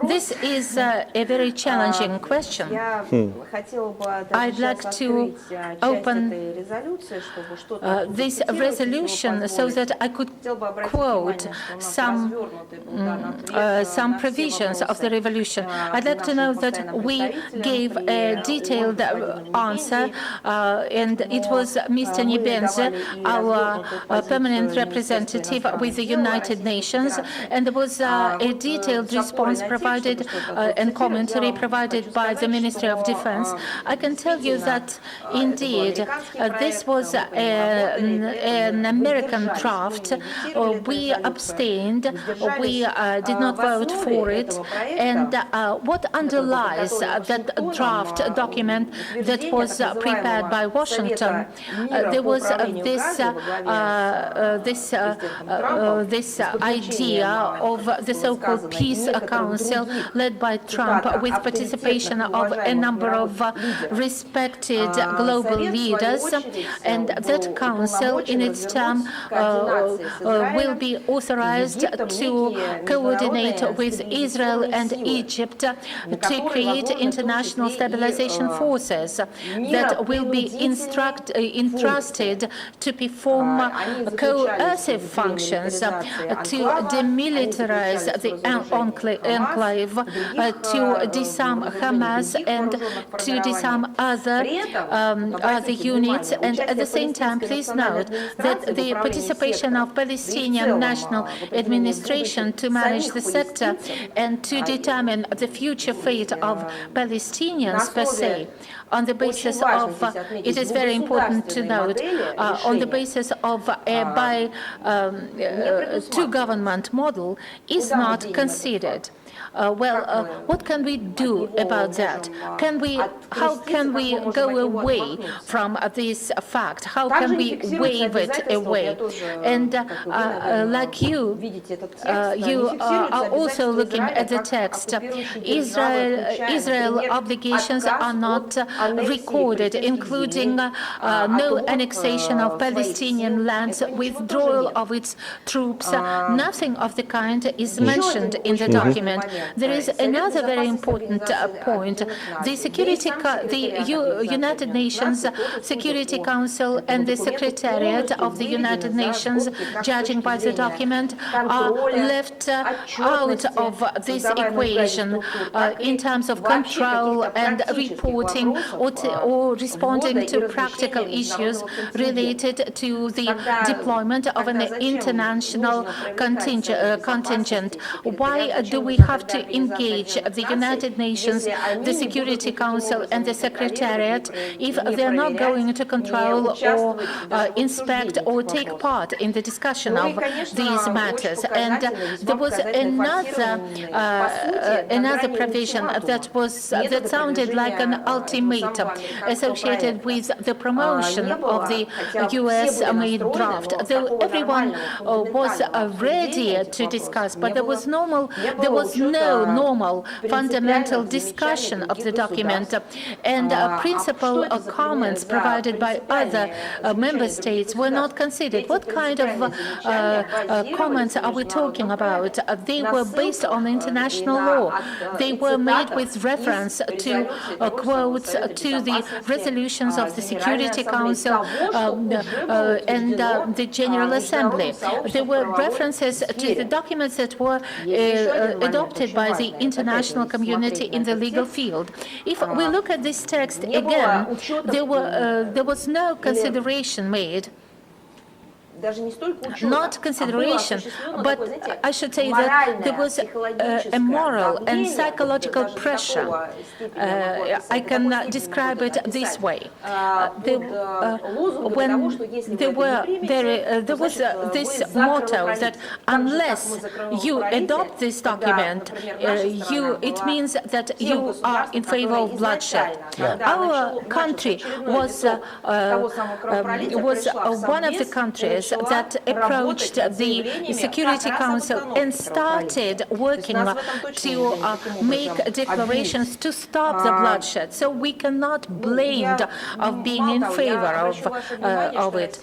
This is a very challenging question. I'd like to open this resolution so that I could quote some provisions of the resolution. I'd like to know that we gave a detailed answer, and it was Mr. Nebenze, our permanent representative with the United Nations, and there was a detailed response provided and commentary provided by the Ministry of Defense. I can tell you that indeed this was an American draft. We abstained, we did not vote for it, and what underlies that draft document that was prepared by Washington, there was this idea of the so-called Peace Council led by Trump, with participation of a number of respected global leaders, and that council in its term will be authorized to coordinate with Israel and Egypt to create international stabilization forces that will be entrusted to perform coercive functions to demilitarize the enclave, to disarm Hamas and to disarm other units. And at the same time, please note that the participation of Palestinian National Administration to manage the sector and to determine the future fate of Palestinians per se, on the basis of, it is very important to note, on the basis of a two-government model is not considered. What can we do about that? How can we go away from this fact? How can we wave it away? And like you are also looking at the text. Israel obligations are not recorded, including no annexation of Palestinian lands, withdrawal of its troops. Nothing of the kind is mentioned in the document. There is another very important point. The United Nations Security Council and the Secretariat of the United Nations, judging by the document, are left out of this equation in terms of control and reporting or responding to practical issues related to the deployment of an international contingent. Why do we have to engage the United Nations, the Security Council and the Secretariat if they're not going to control or inspect or take part in the discussion of these matters? And there was another provision that sounded like an ultimatum associated with the promotion of the US-made draft. Though everyone was ready to discuss, but there was no no normal fundamental discussion of the document, and principal comments provided by other member states were not considered. What kind of comments are we talking about? They were based on international law. They were made with reference to quotes to the resolutions of the Security Council and the General Assembly. There were references to the documents that were adopted by the international community in the legal field. If we look at this text again, there was no consideration made. Not consideration, but I should say that there was a moral and psychological pressure. I can describe it this way. When there was this motto that unless you adopt this document, it means that you are in favor of bloodshed. Our country was one of the countries that approached the Security Council and started working to make declarations to stop the bloodshed. So we cannot blame of being in favor of it.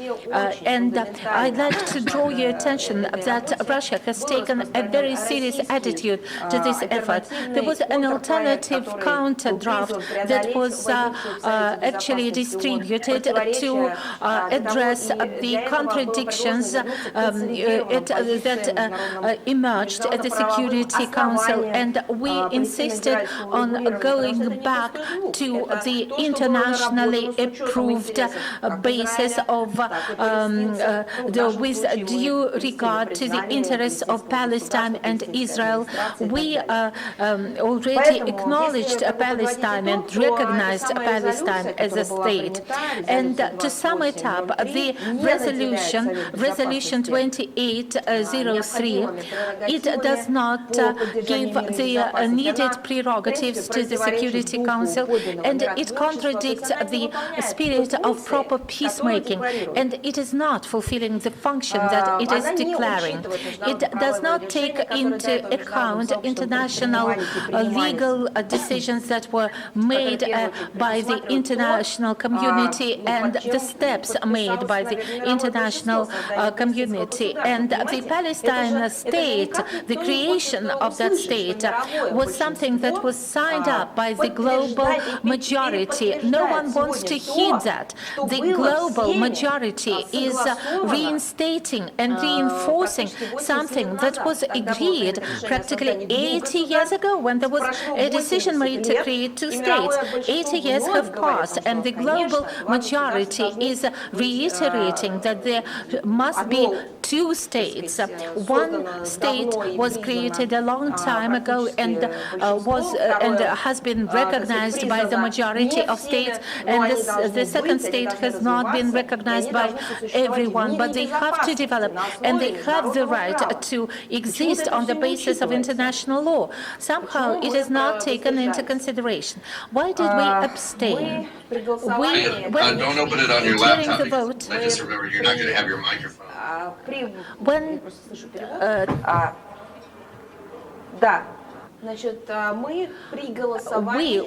And I'd like to draw your attention that Russia has taken a very serious attitude to this effort. There was an alternative counter draft that was actually distributed to address the contradictions that emerged at the Security Council, and we insisted on going back to the internationally approved basis of with due regard to the interests of Palestine and Israel. We already acknowledged Palestine and recognized Palestine as a state. And to sum it up, the Resolution 2803, it does not give the needed prerogatives to the Security Council, and it contradicts the spirit of proper peacemaking, and it is not fulfilling the function that it is declaring. It does not take into account international legal decisions that were made by the international community and the steps made by the international community. And the Palestine state, the creation of that state, was something that was signed up by the global majority. No one wants to heed that. The global majority is reinstating and reinforcing something that was agreed practically 80 years ago when there was a decision made to create two states. 80 years have passed, and the global majority is reiterating that there must be two states. One state was created a long time ago and has been recognized by the majority of states, and the second state has not been recognized by everyone, but they have to develop and they have the right to exist on the basis of international law. Somehow it is not taken into consideration. Why did we abstain? Don't open it on your laptop. I just remembered you're not going to have your microphone. When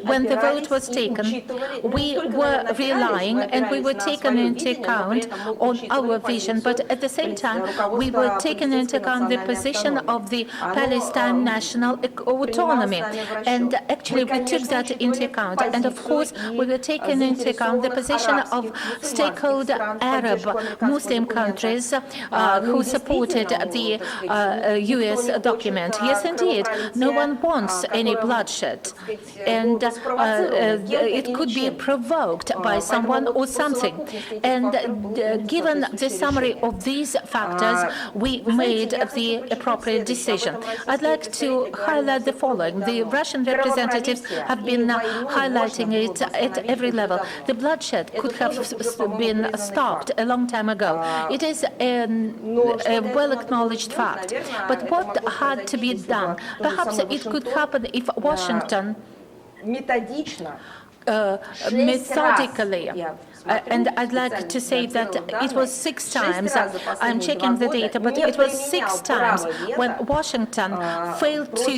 when the vote was taken, we were relying and we were taken into account on our vision, but at the same time, we were taken into account the position of the Palestine national autonomy. And actually, we took that into account. And of course, we were taken into account the position of stakeholder Arab Muslim countries who supported the US document. Yes, indeed, no one wants any bloodshed, and it could be provoked by someone or something. And given the summary of these factors, we made the appropriate decision. I'd like to highlight the following. The Russian representatives have been highlighting it at every level. The bloodshed could have been stopped a long time ago. It is a well-acknowledged fact. But what had to be done? Perhaps it could happen if Washington methodically. And I'd like to say that it was 6 times, I'm checking the data, but it was 6 times when Washington failed to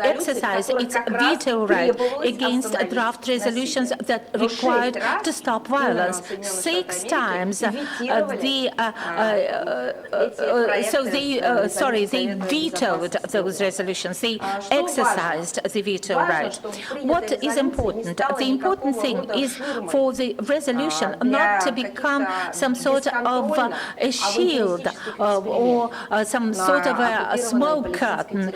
exercise its veto right against draft resolutions that required to stop violence. 6 times they vetoed those resolutions. They exercised the veto right. What is important? The important thing is for the resolution not to become some sort of a shield or some sort of a smoke curtain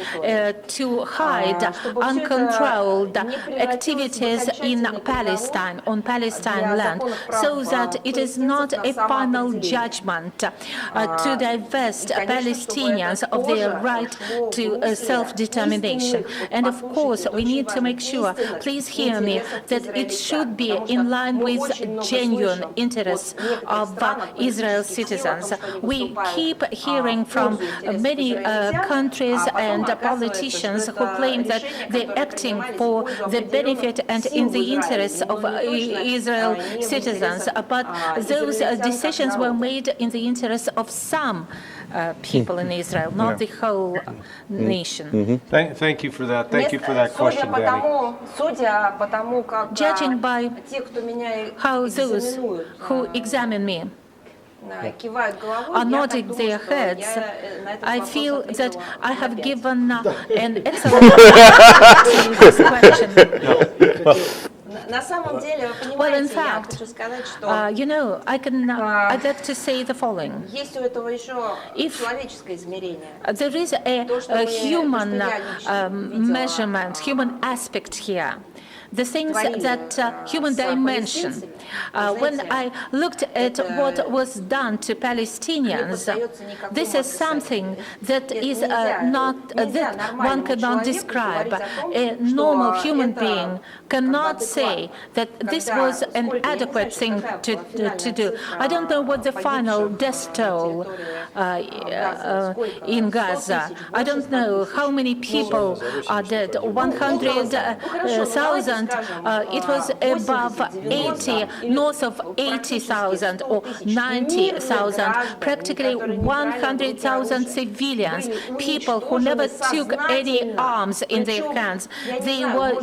to hide uncontrolled activities in Palestine, on Palestine land, so that it is not a final judgment to divest Palestinians of their right to self-determination. And of course, we need to make sure, please hear me, that it should be in line with genuine interests of Israel's citizens. We keep hearing from many countries and politicians who claim that they're acting for the benefit and in the interests of Israel citizens, but those decisions were made in the interests of some people in Israel, not the whole nation. Thank you for that. Thank you for that question, Danny. Judging by how those who examine me are nodding their heads, I feel that I have given an excellent answer to this question. Well, in fact, I'd like to say the following. If there is a human measurement, human aspect here, the things that human dimension. When I looked at what was done to Palestinians, this is something that is not that one cannot describe. A normal human being cannot say that this was an adequate thing to do. I don't know what the final death toll in Gaza. I don't know how many people are dead. 100,000. It was above 80, north of 80,000 or 90,000, practically 100,000 civilians, people who never took any arms in their hands. They were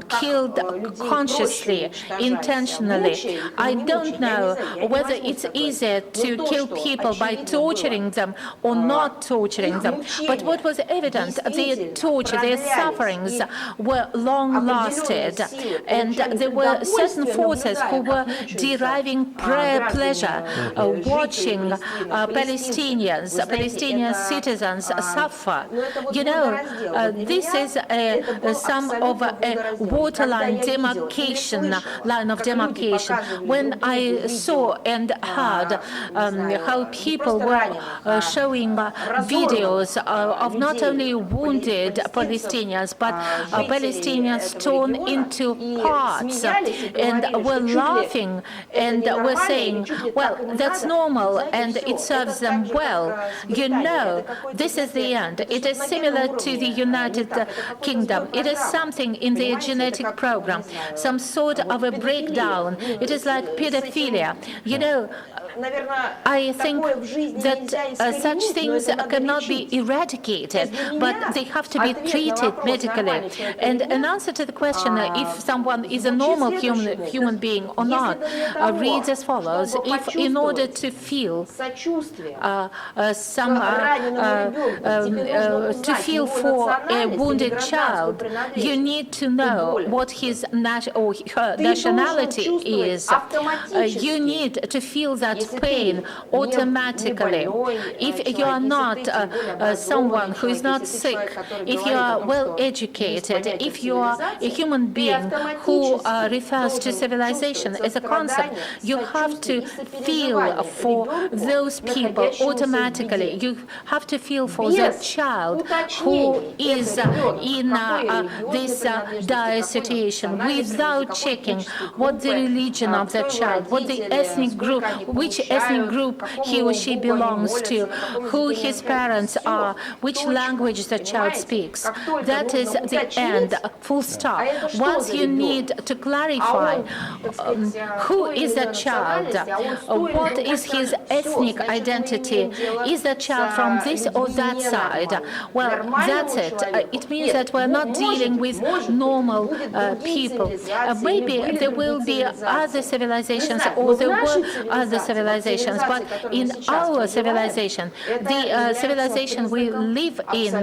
killed consciously, intentionally. I don't know whether it's easier to kill people by torturing them or not torturing them, but what was evident, their torture, their sufferings were long-lasting, and there were certain forces who were deriving pleasure watching Palestinian citizens suffer. This is some of a waterline demarcation, line of demarcation. When I saw and heard how people were showing videos of not only wounded Palestinians, but Palestinians torn into parts, and were laughing and were saying, well, that's normal and it serves them well. This is the end. It is similar to the United Kingdom. It is something in their genetic program, some sort of a breakdown. It is like pedophilia. I think that such things cannot be eradicated, but they have to be treated medically. And an answer to the question if someone is a normal human being or not reads as follows: if in order to feel for a wounded child, you need to know what his or her nationality is. You need to feel that pain automatically. If you are not someone who is not sick, if you are well educated, if you are a human being who refers to civilization as a concept, you have to feel for those people automatically. You have to feel for the child who is in this dire situation without checking what the religion of that child, what the ethnic group, which which ethnic group he or she belongs to, who his parents are, which language the child speaks. That is the end, full stop. Once you need to clarify who is the child, what is his ethnic identity, is the child from this or that side, well, that's it. It means that we're not dealing with normal people. Maybe there will be other civilizations, or there were other civilizations, but in our civilization, the civilization we live in,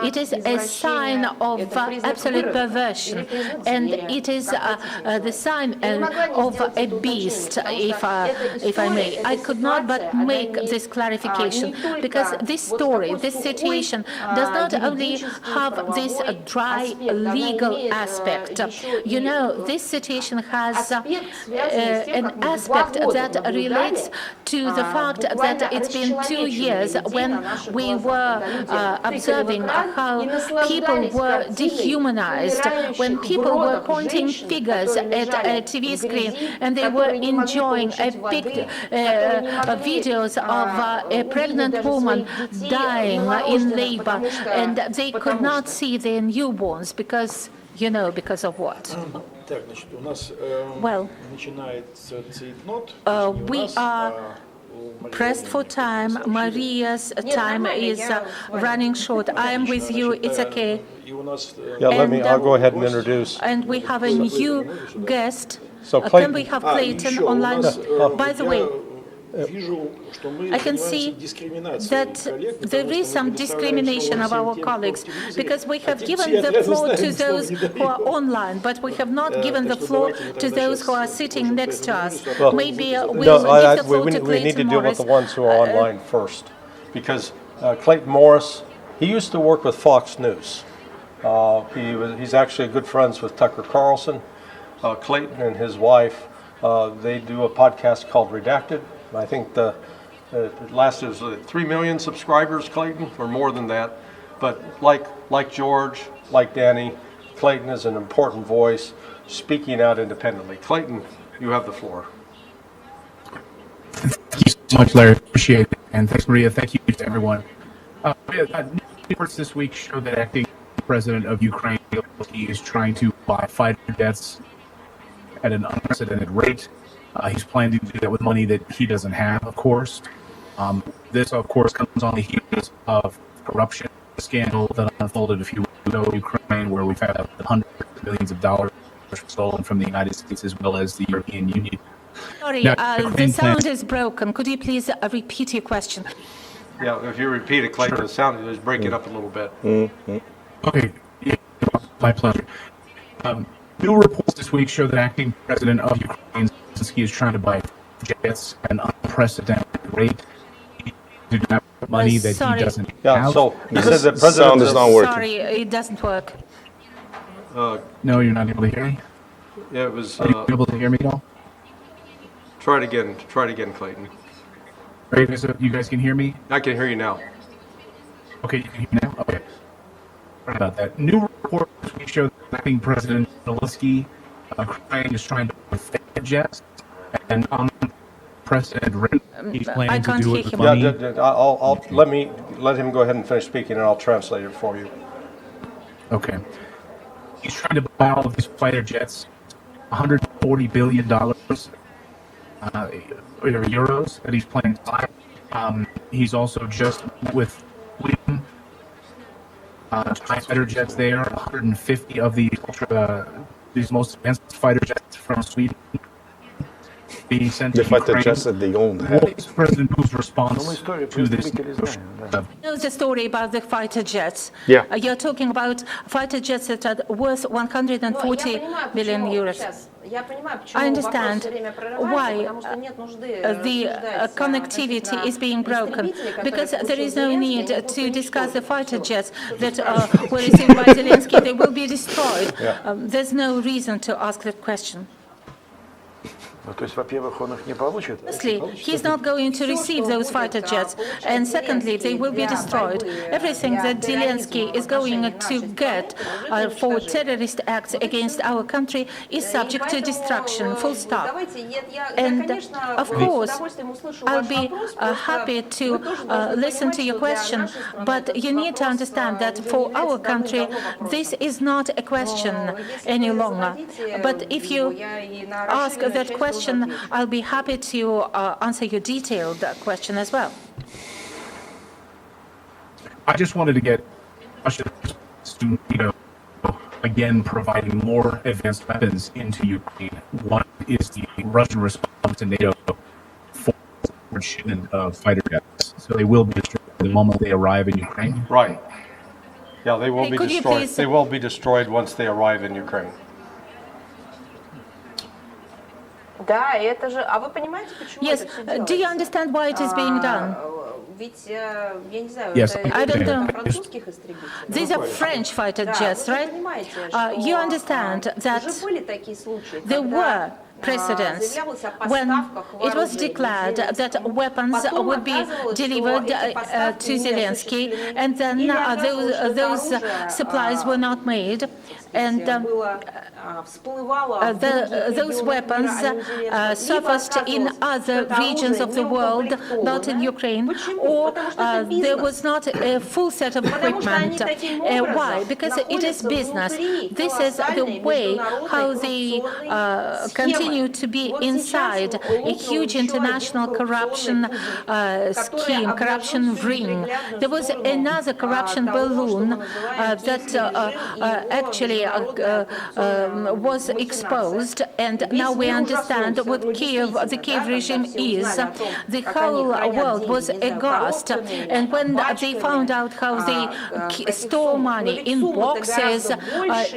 it is a sign of absolute perversion, and it is the sign of a beast, if I may. I could not but make this clarification, because this story, this situation does not only have this dry legal aspect. You know, this situation has an aspect that relates to the fact that it's been 2 years when we were observing how people were dehumanized, when people were pointing fingers at a TV screen and they were enjoying videos of a pregnant woman dying in labor, and they could not see their newborns because, you know, because of what? Well, we are pressed for time. Maria's time is running short. I am with you. It's okay. Yeah, I'll go ahead and introduce. And we have a new guest. So can we have Clayton online? By the way, I can see that there is some discrimination of our colleagues, because we have given the floor to those who are online, but we have not given the floor to those who are sitting next to us. Maybe we'll give the floor to Clayton we need to deal with Morris. the ones who are online first, because Clayton Morris, he used to work with Fox News. He's actually good friends with Tucker Carlson. Clayton and his wife, they do a podcast called Redacted. I think the last is 3 million subscribers, Clayton, or more than that. But like George, like Danny, Clayton is an important voice speaking out independently. Clayton, you have the floor. Thank you so much, Larry. Appreciate it. And thanks, Maria. Thank you to everyone. Reports this week show that acting president of Ukraine is trying to buy fighter jets at an unprecedented rate. He's planning to do that with money that he doesn't have, of course. This, of course, comes on the heels of corruption scandal that unfolded a few weeks ago in Ukraine, where we've had hundreds of millions of dollars stolen from the United States as well as the European Union. Sorry, the sound is broken. Could you please repeat your question? Yeah, if you repeat it, Clayton, the sound is breaking up a little bit. Mm-hmm. Okay, yeah, my pleasure. New reports this week show that acting president of Ukraine, Zelensky, is trying to buy jets at an unprecedented rate. He did not have money that he doesn't have. So he said the president sound is not working. Sorry, it doesn't work. No, you're not able to hear me? Yeah, it was. Are you able to hear me at all? Try it again, Clayton. Right, so you guys can hear me? I can hear you now. Okay, you can hear me now? Okay. Sorry about that. New reports show that acting President Zelensky, Ukraine is trying to buy fighter jets and unprecedented rate. He's planning to do it with money. Yeah, let him go ahead and finish speaking, and I'll translate it for you. Okay. He's trying to buy all of these fighter jets, $140 billion euros that he's planning to buy. He's also just with Sweden. Fighter jets there, 150 of these most advanced fighter jets from Sweden being sent to Ukraine. The fighter jets that they own. What is President Putin's response to this? Know the story about the fighter jets. Yeah. You're talking about fighter jets that are worth 140 billion euros. I understand why the connectivity is being broken, because there is no need to discuss the fighter jets that were received by Zelensky. They will be destroyed. There's no reason to ask that question. Firstly, he's not going to receive those fighter jets, and secondly, they will be destroyed. Everything that Zelensky is going to get for terrorist acts against our country is subject to destruction, full stop. And of course, I'll be happy to listen to your question, but you need to understand that for our country, this is not a question any longer. But if you ask that question, I'll be happy to answer your detailed question as well. I just wanted to get to NATO again providing more advanced weapons into Ukraine. One is the Russian response to NATO for shipment of fighter jets. So they will be destroyed the moment they arrive in Ukraine. Right. Yeah, they will be destroyed. They will be destroyed once they arrive in Ukraine. Yes, do you understand why it is being done? Yes, I don't know. These are French fighter jets, right? You understand that there were precedents when it was declared that weapons would be delivered to Zelensky, and then those supplies were not made, and those weapons surfaced in other regions of the world, not in Ukraine, or there was not a full set of equipment. Why? Because it is business. This is the way how they continue to be inside a huge international corruption scheme, corruption ring. There was another corruption balloon that actually was exposed, and now we understand what the Kiev regime is. The whole world was aghast, and when they found out how they store money in boxes,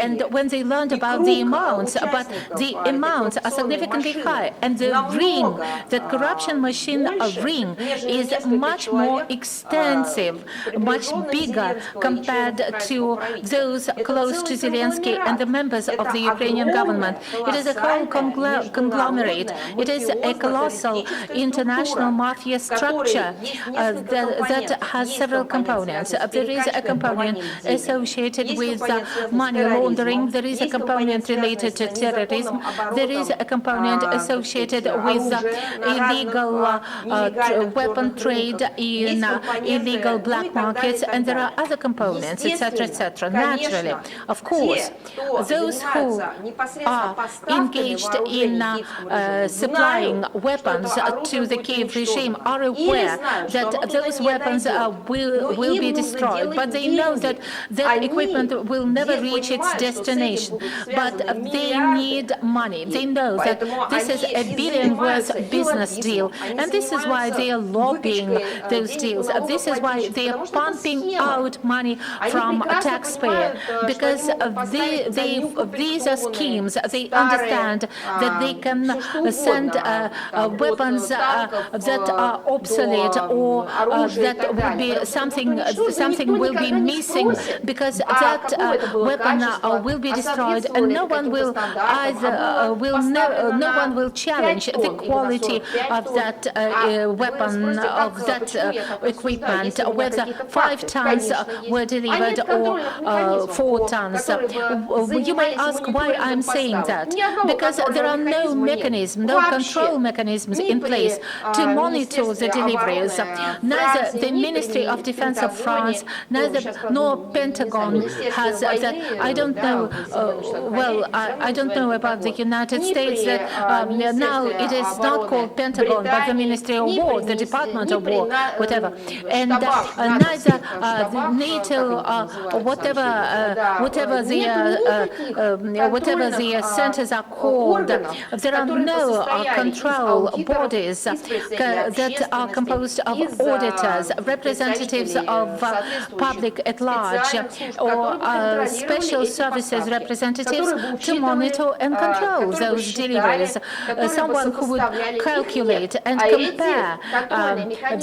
and when they learned about the amounts, but the amounts are significantly high, and the ring, the corruption machine ring, is much more extensive, much bigger compared to those close to Zelensky and the members of the Ukrainian government. It is a whole conglomerate. It is a colossal international mafia structure that has several components. There is a component associated with money laundering. There is a component related to terrorism. There is a component associated with illegal weapon trade in illegal black markets, and there are other components, etc., etc. Naturally, of course, those who are engaged in supplying weapons to the Kiev regime are aware that those weapons will be destroyed, but they know that that equipment will never reach its destination. But they need money. They know that this is a billion worth business deal, and this is why they are lobbying those deals. This is why they are pumping out money from taxpayer, because these are schemes. They understand that they can send weapons that are obsolete, or that will be something will be missing, because that weapon will be destroyed, and no one will no one will challenge the quality of that weapon, of that equipment, whether 5 tons were delivered or 4 tons. You may ask why I'm saying that. Because there are no mechanisms, no control mechanisms in place to monitor the deliveries. Neither the Ministry of Defense of France, nor Pentagon has that. I don't know. I don't know about the United States. That now it is not called Pentagon, but the Ministry of War, the Department of War, whatever. And neither the NATO, whatever the centers are called, there are no control bodies that are composed of auditors, representatives of public at large, or special services representatives to monitor and control those deliveries. Someone who would calculate and compare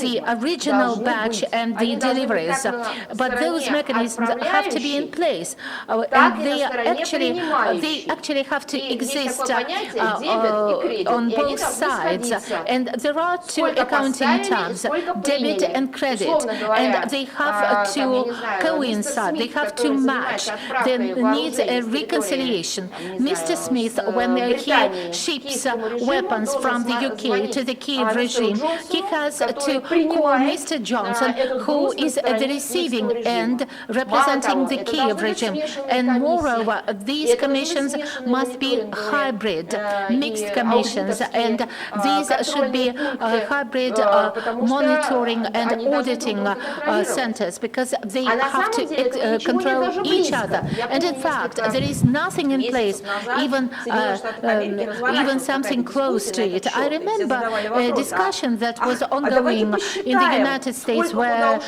the original batch and the deliveries. But those mechanisms have to be in place. And they actually have to exist on both sides. And there are two accounting terms, debit and credit, and they have to coincide, they have to match. There needs a reconciliation. Mr. Smith, when he ships weapons from the UK to the Kiev regime, he has to call Mr. Johnson, who is at the receiving end representing the Kiev regime. And moreover, these commissions must be hybrid, mixed commissions, and these should be hybrid monitoring and auditing centers, because they have to control each other. And in fact, there is nothing in place, even something close to it. I remember a discussion that was ongoing in the United States when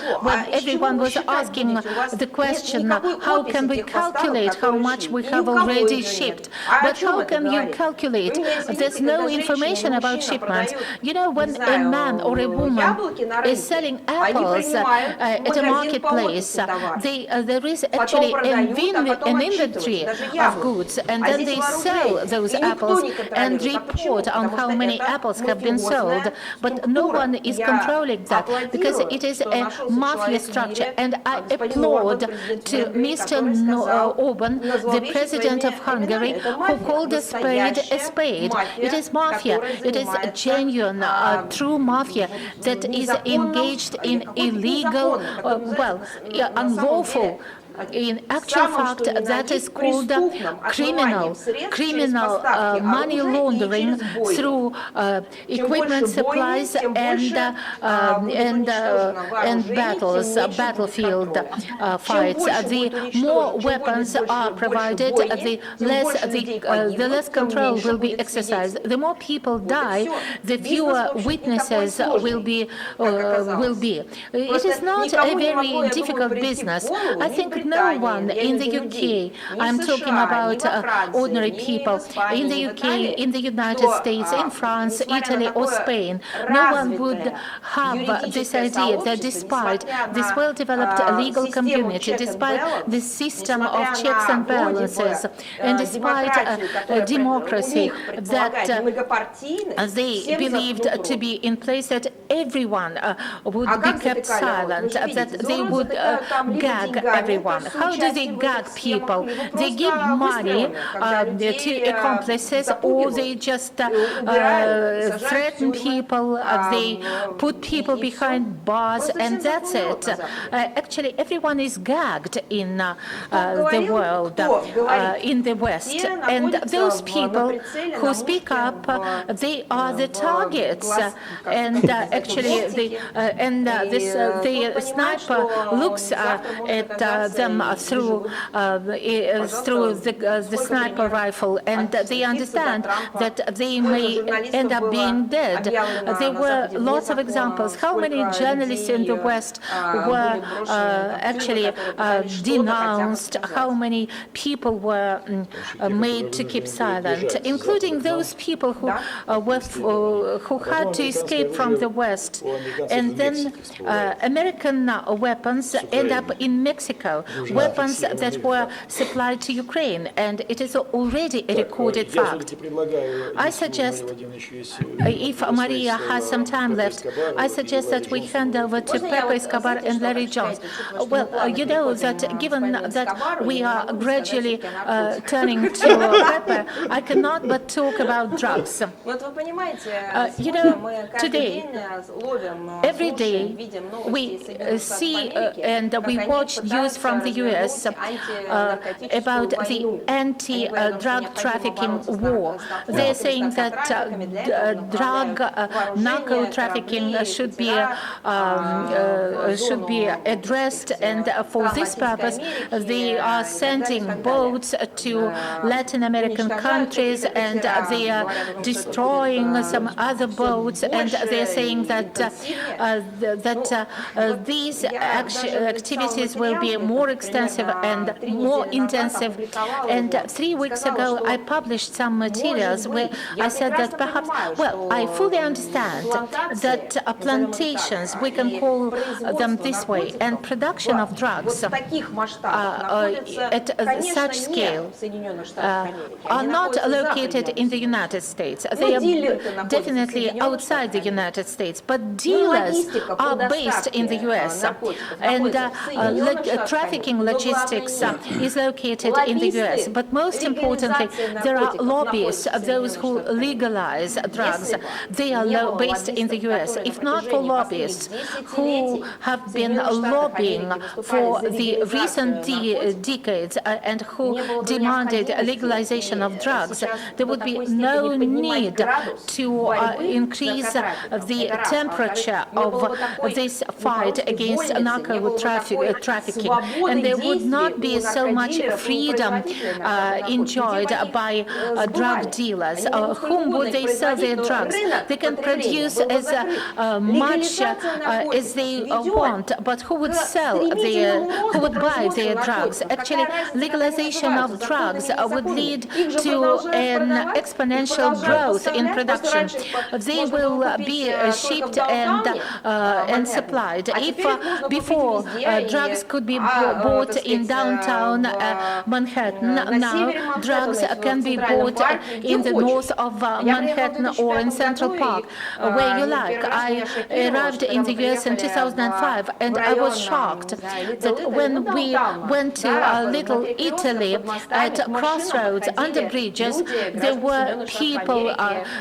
everyone was asking the question, how can we calculate how much we have already shipped? But how can you calculate? There's no information about shipments. You know, when a man or a woman is selling apples at a marketplace, there is actually an inventory of goods, and then they sell those apples and report on how many apples have been sold. But no one is controlling that, because it is a mafia structure. And I applaud to Mr. Orban, the president of Hungary, who called a spade a spade. It is mafia. It is a genuine, true mafia that is engaged in illegal, unlawful. In actual fact, that is called criminal money laundering through equipment, supplies, and battlefield fights. The more weapons are provided, the less control will be exercised. The more people die, the fewer witnesses will be. It is not a very difficult business. I think no one in the UK, I'm talking about ordinary people, in the UK, in the United States, in France, Italy or Spain, no one would have this idea that despite this well-developed legal community, despite the system of checks and balances, and despite democracy that they believed to be in place, that everyone would be kept silent, that they would gag everyone. How do they gag people? They give money to accomplices, or they just threaten people, they put people behind bars, and that's it. Actually, everyone is gagged in the world, in the West. And those people who speak up, they are the targets. And actually, the sniper looks at them through the sniper rifle, and they understand that they may end up being dead. There were lots of examples. How many journalists in the West were actually denounced? How many people were made to keep silent, including those people who had to escape from the West? And then American weapons end up in Mexico, weapons that were supplied to Ukraine, and it is already a recorded fact. I suggest, if Maria has some time left, I suggest that we hand over to Pepe Escobar and Larry Jones. Well, you know that given that we are gradually turning to Pepe, I cannot but talk about drugs. You know, today, every day, we see and we watch news from the US about the anti-drug trafficking war. They're saying that narco trafficking should be addressed, and for this purpose, they are sending boats to Latin American countries, and they are destroying some other boats, and they're saying that these activities will be more extensive and more intensive. And 3 weeks ago, I published some materials where I said that perhaps, well, I fully understand that plantations, we can call them this way, and production of drugs at such scale are not located in the United States. They are definitely outside the United States, but dealers are based in the US. And trafficking logistics is located in the US. But most importantly, there are lobbyists, those who legalize drugs. They are based in the US. If not for lobbyists who have been lobbying for the recent decades and who demanded legalization of drugs, there would be no need to increase the temperature of this fight against narco trafficking, and there would not be so much freedom enjoyed by drug dealers. Whom would they sell their drugs? They can produce as much as they want, but who would who would buy their drugs? Actually, legalization of drugs would lead to an exponential growth in production. They will be shipped and supplied. If before drugs could be bought in downtown Manhattan, now drugs can be bought in the north of Manhattan or in Central Park, where you like. I arrived in the US in 2005, and I was shocked that when we went to Little Italy at crossroads under bridges, there were people,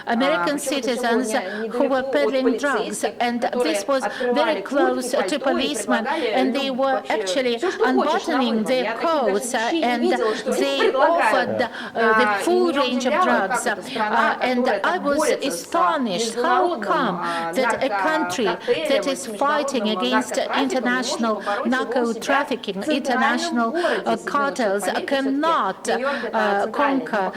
American citizens, who were peddling drugs, and this was very close to policemen, and they were actually unbuttoning their coats, and they offered the full range of drugs. And I was astonished. How come that a country that is fighting against international narco trafficking, international cartels, cannot conquer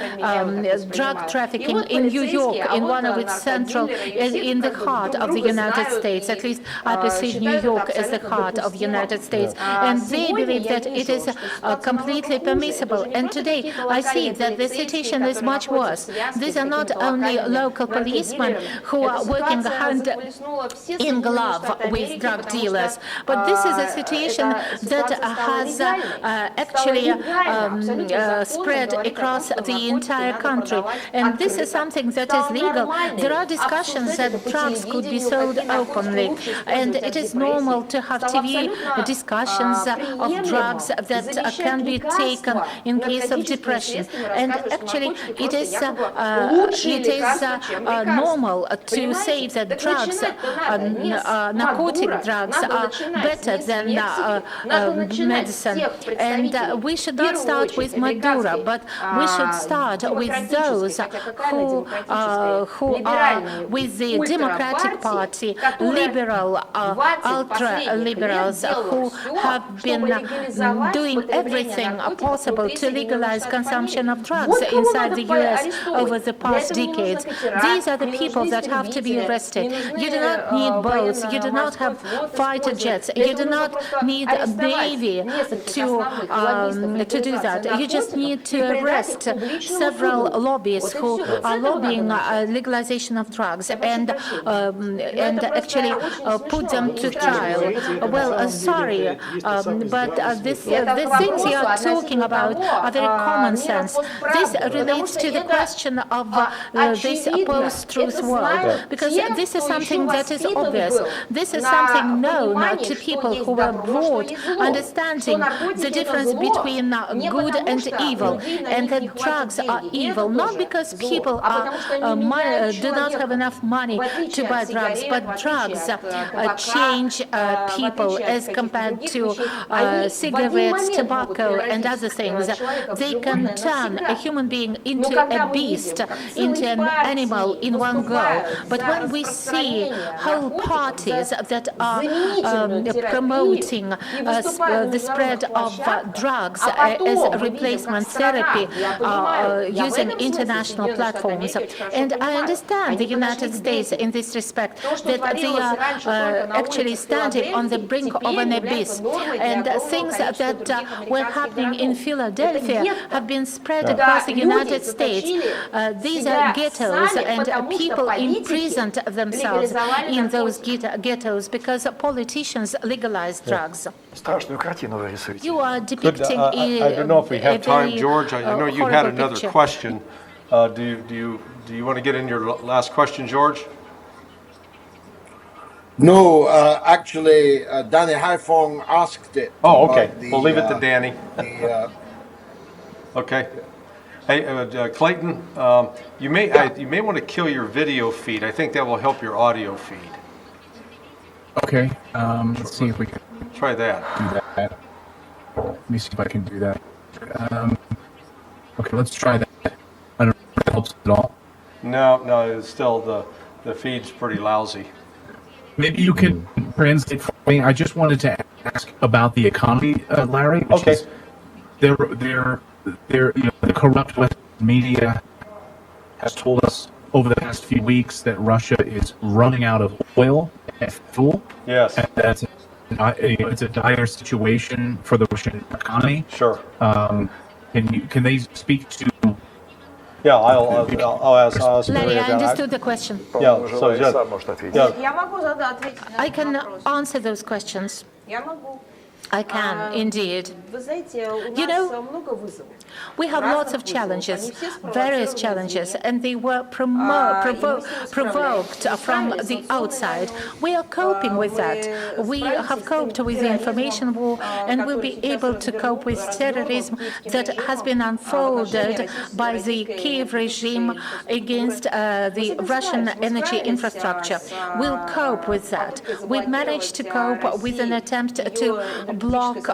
drug trafficking in New York, in one of its central, in the heart of the United States? At least I perceive New York as the heart of the United States, and they believe that it is completely permissible. And today I see that the situation is much worse. These are not only local policemen who are working hand in glove with drug dealers, but this is a situation that has actually spread across the entire country, and this is something that is legal. There are discussions that drugs could be sold openly, and it is normal to have TV discussions of drugs that can be taken in case of depression. And actually, it is normal to say that drugs, narcotic drugs, are better than medicine. And we should not start with Maduro, but we should start with those who are with the Democratic Party, liberal, ultra-liberals, who have been doing everything possible to legalize consumption of drugs inside the US over the past decades. These are the people that have to be arrested. You do not need boats, you do not have fighter jets, you do not need a Navy to do that. You just need to arrest several lobbyists who are lobbying legalization of drugs and actually put them to trial. Well, sorry, but the things you are talking about are very common sense. This relates to the question of this post-truth world, because this is something that is obvious. This is something known to people who were brought understanding the difference between good and evil, and that drugs are evil, not because people do not have enough money to buy drugs, but drugs change people as compared to cigarettes, tobacco, and other things. They can turn a human being into a beast, into an animal in one go. But when we see whole parties that are promoting the spread of drugs as replacement therapy using international platforms, and I understand the United States in this respect, that they are actually standing on the brink of an abyss, and things that were happening in Philadelphia have been spread across the United States. These are ghettos, and people imprisoned themselves in those ghettos because politicians legalized drugs. Страшную картину вы рисуете. You are depicting I don't know if we have time, George. I know you had another picture. question. Do you want to get in your last question, George? No, actually, Danny Haifong asked it. Oh, okay. about We'll leave it to Danny. the, Okay. Hey, Clayton, you may want to kill your video feed. I think that will help your audio feed. Okay, let's see if we can Try that. do that. Let me see if I can do that. Okay, let's try that. I don't know if that helps at all. No, it's still the feed's pretty lousy. Maybe you can translate for me. I just wanted to ask about the economy, Larry. Which Okay. is the corrupt Western media has told us over the past few weeks that Russia is running out of oil and fuel. Yes. And that's it's a dire situation for the Russian economy. Sure. Can they speak to? Yeah, I'll ask Larry, Maria I that. understood the question. Yeah, so Желаю, yeah. сам может ответить. Yeah. Я могу ответить на I этот can вопрос. answer those questions. Я могу. I can, indeed. Вы знаете, у You нас know, много вызовов. We have lots of challenges, various challenges, and they were provoked from the outside. We are coping with that. We have coped with the information war, and will be able to cope with terrorism that has been unfolded by the Kiev regime against the Russian energy infrastructure. We'll cope with that. We've managed to cope with an attempt to block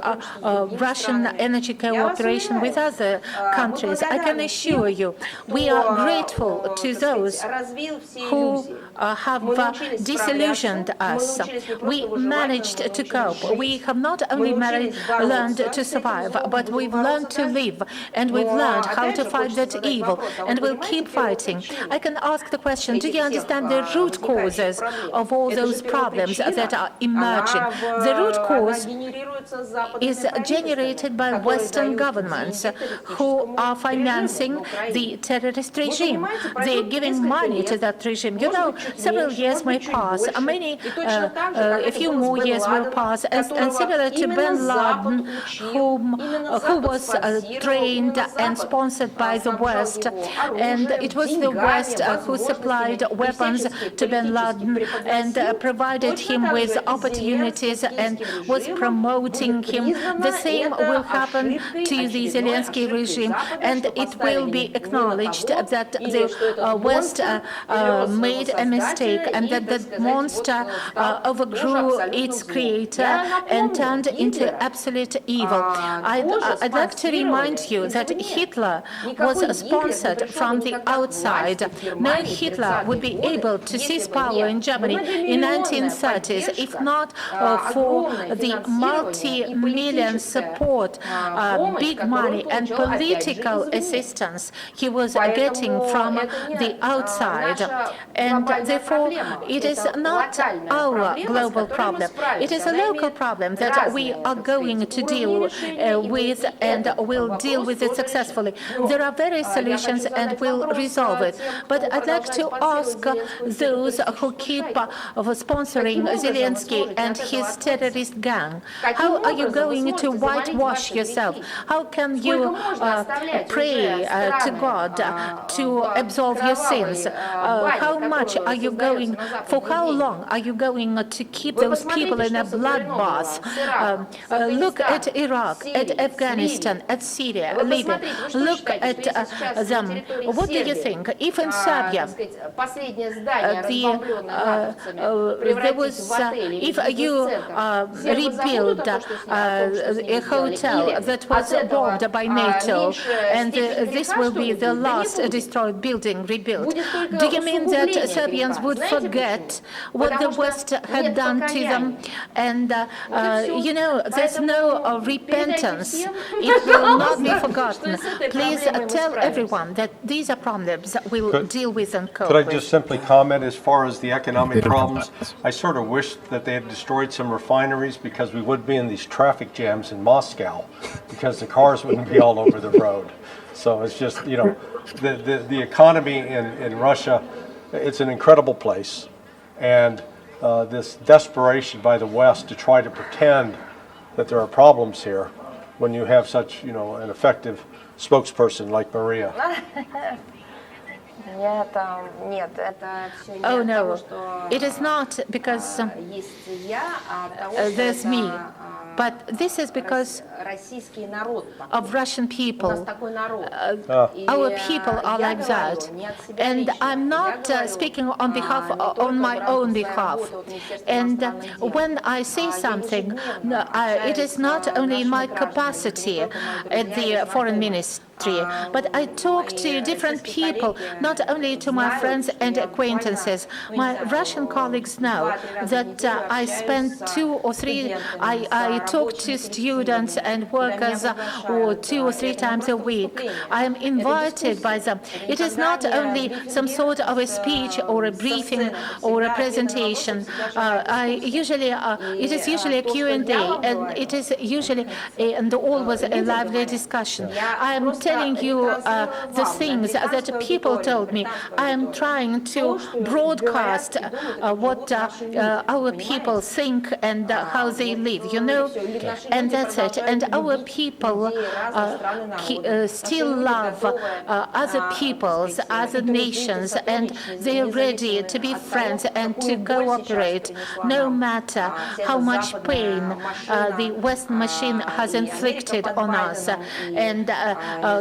Russian energy cooperation with other countries. I can assure you, we are grateful to those who have disillusioned us. We managed to cope. We have not only learned to survive, but we've learned to live, and we've learned how to fight that evil, and we'll keep fighting. I can ask the question, do you understand the root causes of all those problems that are emerging? The root cause is generated by Western governments who are financing the terrorist regime. They're giving money to that regime. You know, several years may pass, a few more years will pass, and similar to bin Laden, who was trained and sponsored by the West, and it was the West who supplied weapons to bin Laden and provided him with opportunities and was promoting him. The same will happen to the Zelensky regime, and it will be acknowledged that the West made a mistake and that the monster overgrew its creator and turned into absolute evil. I'd like to remind you that Hitler was sponsored from the outside. No Hitler would be able to seize power in Germany in 1930s if not for the multi-million support, big money and political assistance he was getting from the outside. And therefore, it is not our global problem. It is a local problem that we are going to deal with, and will deal with it successfully. There are various solutions, and we'll resolve it. But I'd like to ask those who keep sponsoring Zelensky and his terrorist gang, how are you going to whitewash yourself? How can you pray to God to absolve your sins? How much are you going, for how long are you going to keep those people in a bloodbath? Look at Iraq, at Afghanistan, at Syria, Libya. Look at them. What do you think? If in Serbia, there was, if you rebuild a hotel that was bombed by NATO, and this will be the last destroyed building rebuilt, do you mean that Serbians would forget what the West had done to them? And, you know, there's no repentance. It will not be forgotten. Please tell everyone that these are problems that we'll deal with and cope Could I with. just simply comment as far as the economic problems? I sort of wish that they had destroyed some refineries, because we would be be in these traffic jams in Moscow because the cars wouldn't be all over the road. So it's just, you know, the economy in Russia, it's an incredible place. And this desperation by the West to try to pretend that there are problems here when you have such, you know, an effective spokesperson like Maria. Oh no, it is not because there's me, but this is because of Russian people. Our people are like that, and I'm not speaking on my own behalf. And when I say something, it is not only in my capacity at the foreign ministry, but I talk to different people, not only to my friends and acquaintances. My Russian colleagues know that I spend 2 or 3, I talk to students and workers 2 or 3 times a week. I am invited by them. It is not only some sort of a speech or a briefing or a presentation. It is usually a Q&A, and it is usually and always a lively discussion. I am telling you the things that people told me. I am trying to broadcast what our people think and how they live, you know, and that's it. And our people still love other peoples, other nations, and they're ready to be friends and to cooperate, no matter how much pain the Western machine has inflicted on us. And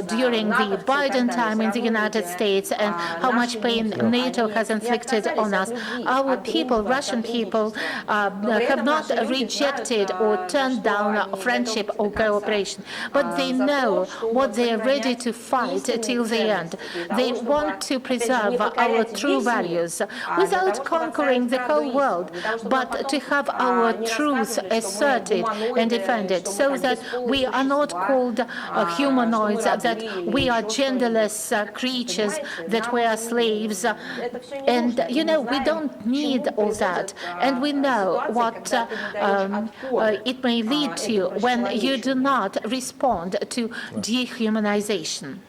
during the Biden time in the United States, and how much pain NATO has inflicted on us. Our people, Russian people, have not rejected or turned down friendship or cooperation, but they know what they are ready to fight till the end. They want to preserve our true values without conquering the whole world, but to have our truth asserted and defended, so that we are not called humanoids, that we are genderless creatures, that we are slaves. And, you know, we don't need all that. And we know what it may lead to when you do not respond to dehumanization.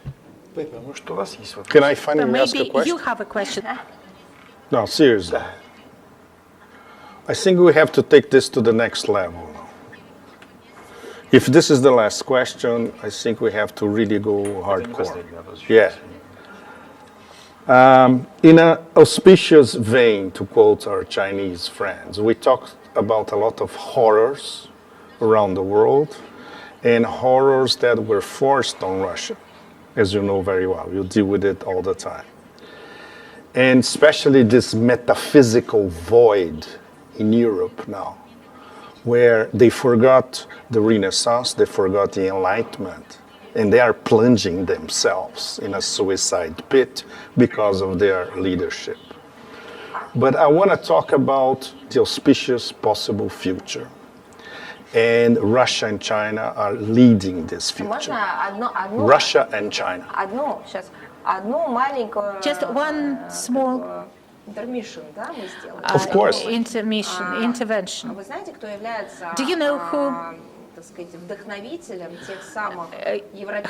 Can I finally ask a Maybe question? you have a question. No, seriously. I think we have to take this to the next level. If this is the last question, I think we have to really go hardcore. Yeah. In an auspicious vein, to quote our Chinese friends, we talked about a lot of horrors around the world, and horrors that were forced on Russia, as you know very well. You deal with it all the time. And especially this metaphysical void in Europe now, where they forgot the Renaissance, they forgot the Enlightenment, and they are plunging themselves in a suicide pit because of their leadership. But I want to talk about the auspicious possible future. And Russia and China are leading this future. Russia and China. Just one small Of course. intervention. Do you know who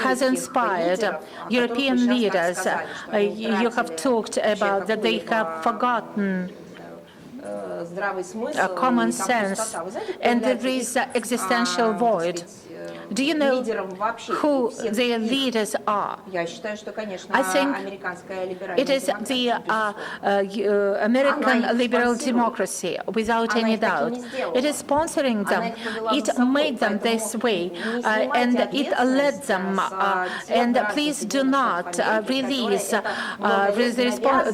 has inspired European leaders? You have talked about that they have forgotten common sense, and there is an existential void. Do you know who their leaders are? I think it is the American liberal democracy, without any doubt. It is sponsoring them. It made them this way, and it led them. And please do not release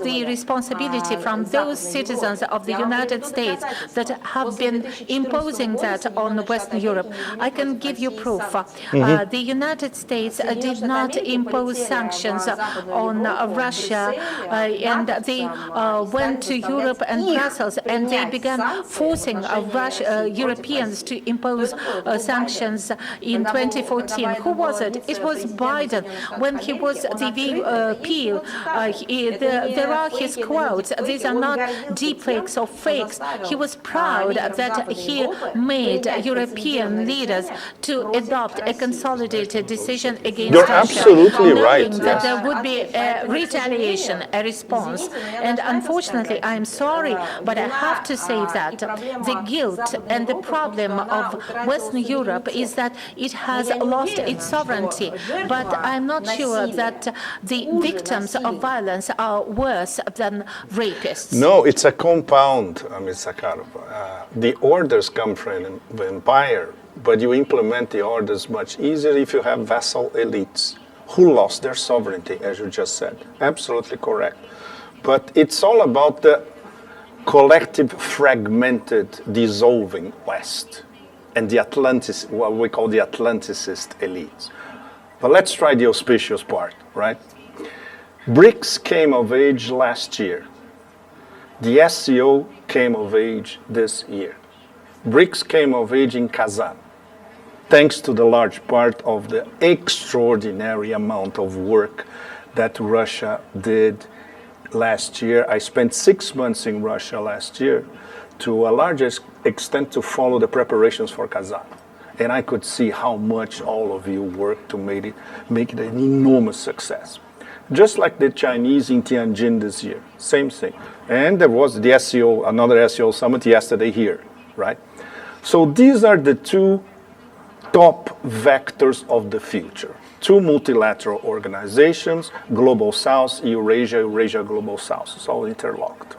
the responsibility from those citizens of the United States that have been imposing that on Western Europe. I can give you proof. The United States did not impose sanctions on Russia, and they went to Europe and Brussels, and they began forcing Europeans to impose sanctions in 2014. Who was it? It was Biden. When he was the VP, there are his quotes. These are not deepfakes or fakes. He was proud that he made European leaders to adopt a consolidated decision against You're Russia, absolutely right. knowing that there would be a retaliation, a response. And unfortunately, I'm sorry, but I have to say that the guilt and the problem of Western Europe is that it has lost its sovereignty. But I'm not sure that the victims of violence are worse than rapists. No, it's a compound, Ms. Zakharova. The orders come from the empire, but you implement the orders much easier if you have vassal elites who lost their sovereignty, as you just said. Absolutely correct. But it's all about the collective, fragmented, dissolving West and the what we call the Atlanticist elites. But let's try the auspicious part, right? BRICS came of age last year. The SCO came of age this year. BRICS came of age in Kazan, thanks to the large part of the extraordinary amount of work that Russia did last year. I spent 6 months in Russia last year, to a large extent to follow the preparations for Kazan. And I could see how much all of you worked to make it an enormous success. Just like the Chinese in Tianjin this year, same thing. And there was the SCO, another SCO summit yesterday here, right? So these are the two top vectors of the future. Two multilateral organizations, Global South, Eurasia, Eurasia, Global South. It's all interlocked.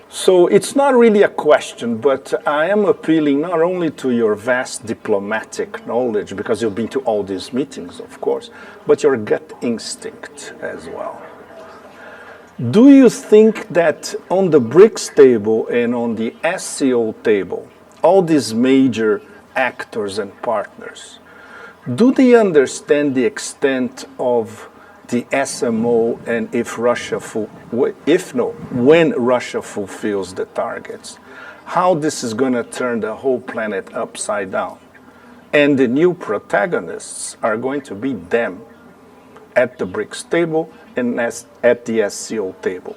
So it's not really a question, but I am appealing not only to your vast diplomatic knowledge, because you've been to all these meetings, of course, but your gut instinct as well. Do you think that on the BRICS table and on the SCO table, all these major actors and partners, do they understand the extent of the SMO, and when Russia fulfills the targets, how this is going to turn the whole planet upside down? And the new protagonists are going to be them at the BRICS table and at the SCO table.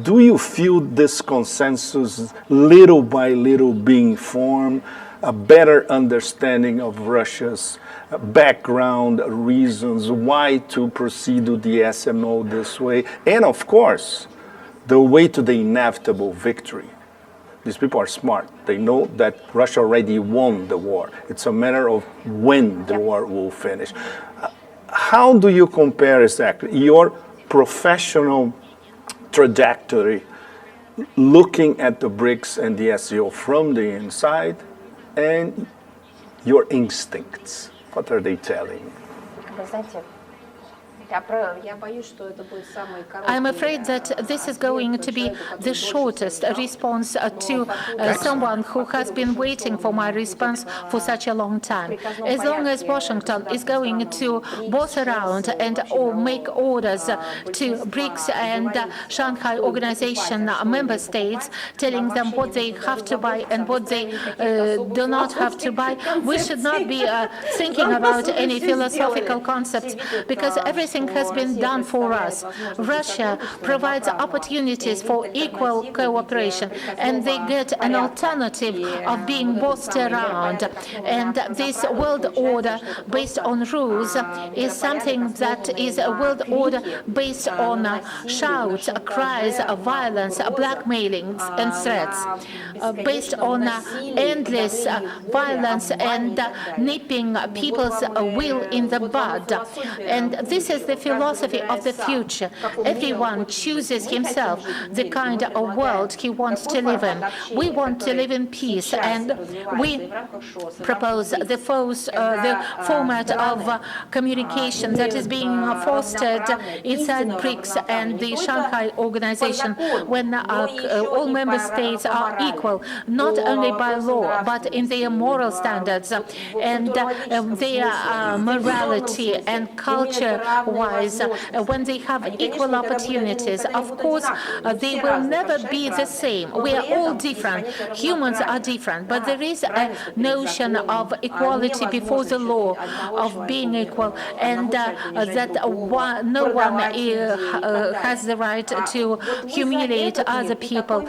Do you feel this consensus little by little being formed, a better understanding of Russia's background, reasons why to proceed with the SMO this way, and of course, the way to the inevitable victory? These people are smart. They know that Russia already won the war. It's a matter of when the war will finish. How do you compare exactly your professional trajectory looking at the BRICS and the SCO from the inside and your instincts? What are they telling? I'm afraid that this is going to be the shortest response to someone who has been waiting for my response for such a long time. As long as Washington is going to boss around and make orders to BRICS and Shanghai Organization member states, telling them what they have to buy and what they do not have to buy, we should not be thinking about any philosophical concepts, because everything has been done for us. Russia provides opportunities for equal cooperation, and they get an alternative of being bossed around. And this world order based on rules is something that is a world order based on shouts, cries, violence, blackmailings, and threats, based on endless violence and nipping people's will in the bud. And this is the philosophy of the future. Everyone chooses himself the kind of world he wants to live in. We want to live in peace, and we propose the format of communication that is being fostered inside BRICS and the Shanghai Organization, when all member states are equal, not only by law, but in their moral standards and their morality and culture-wise. When they have equal opportunities, of course, they will never be the same. We are all different. Humans are different, but there is a notion of equality before the law, of being equal, and that no one has the right to humiliate other people.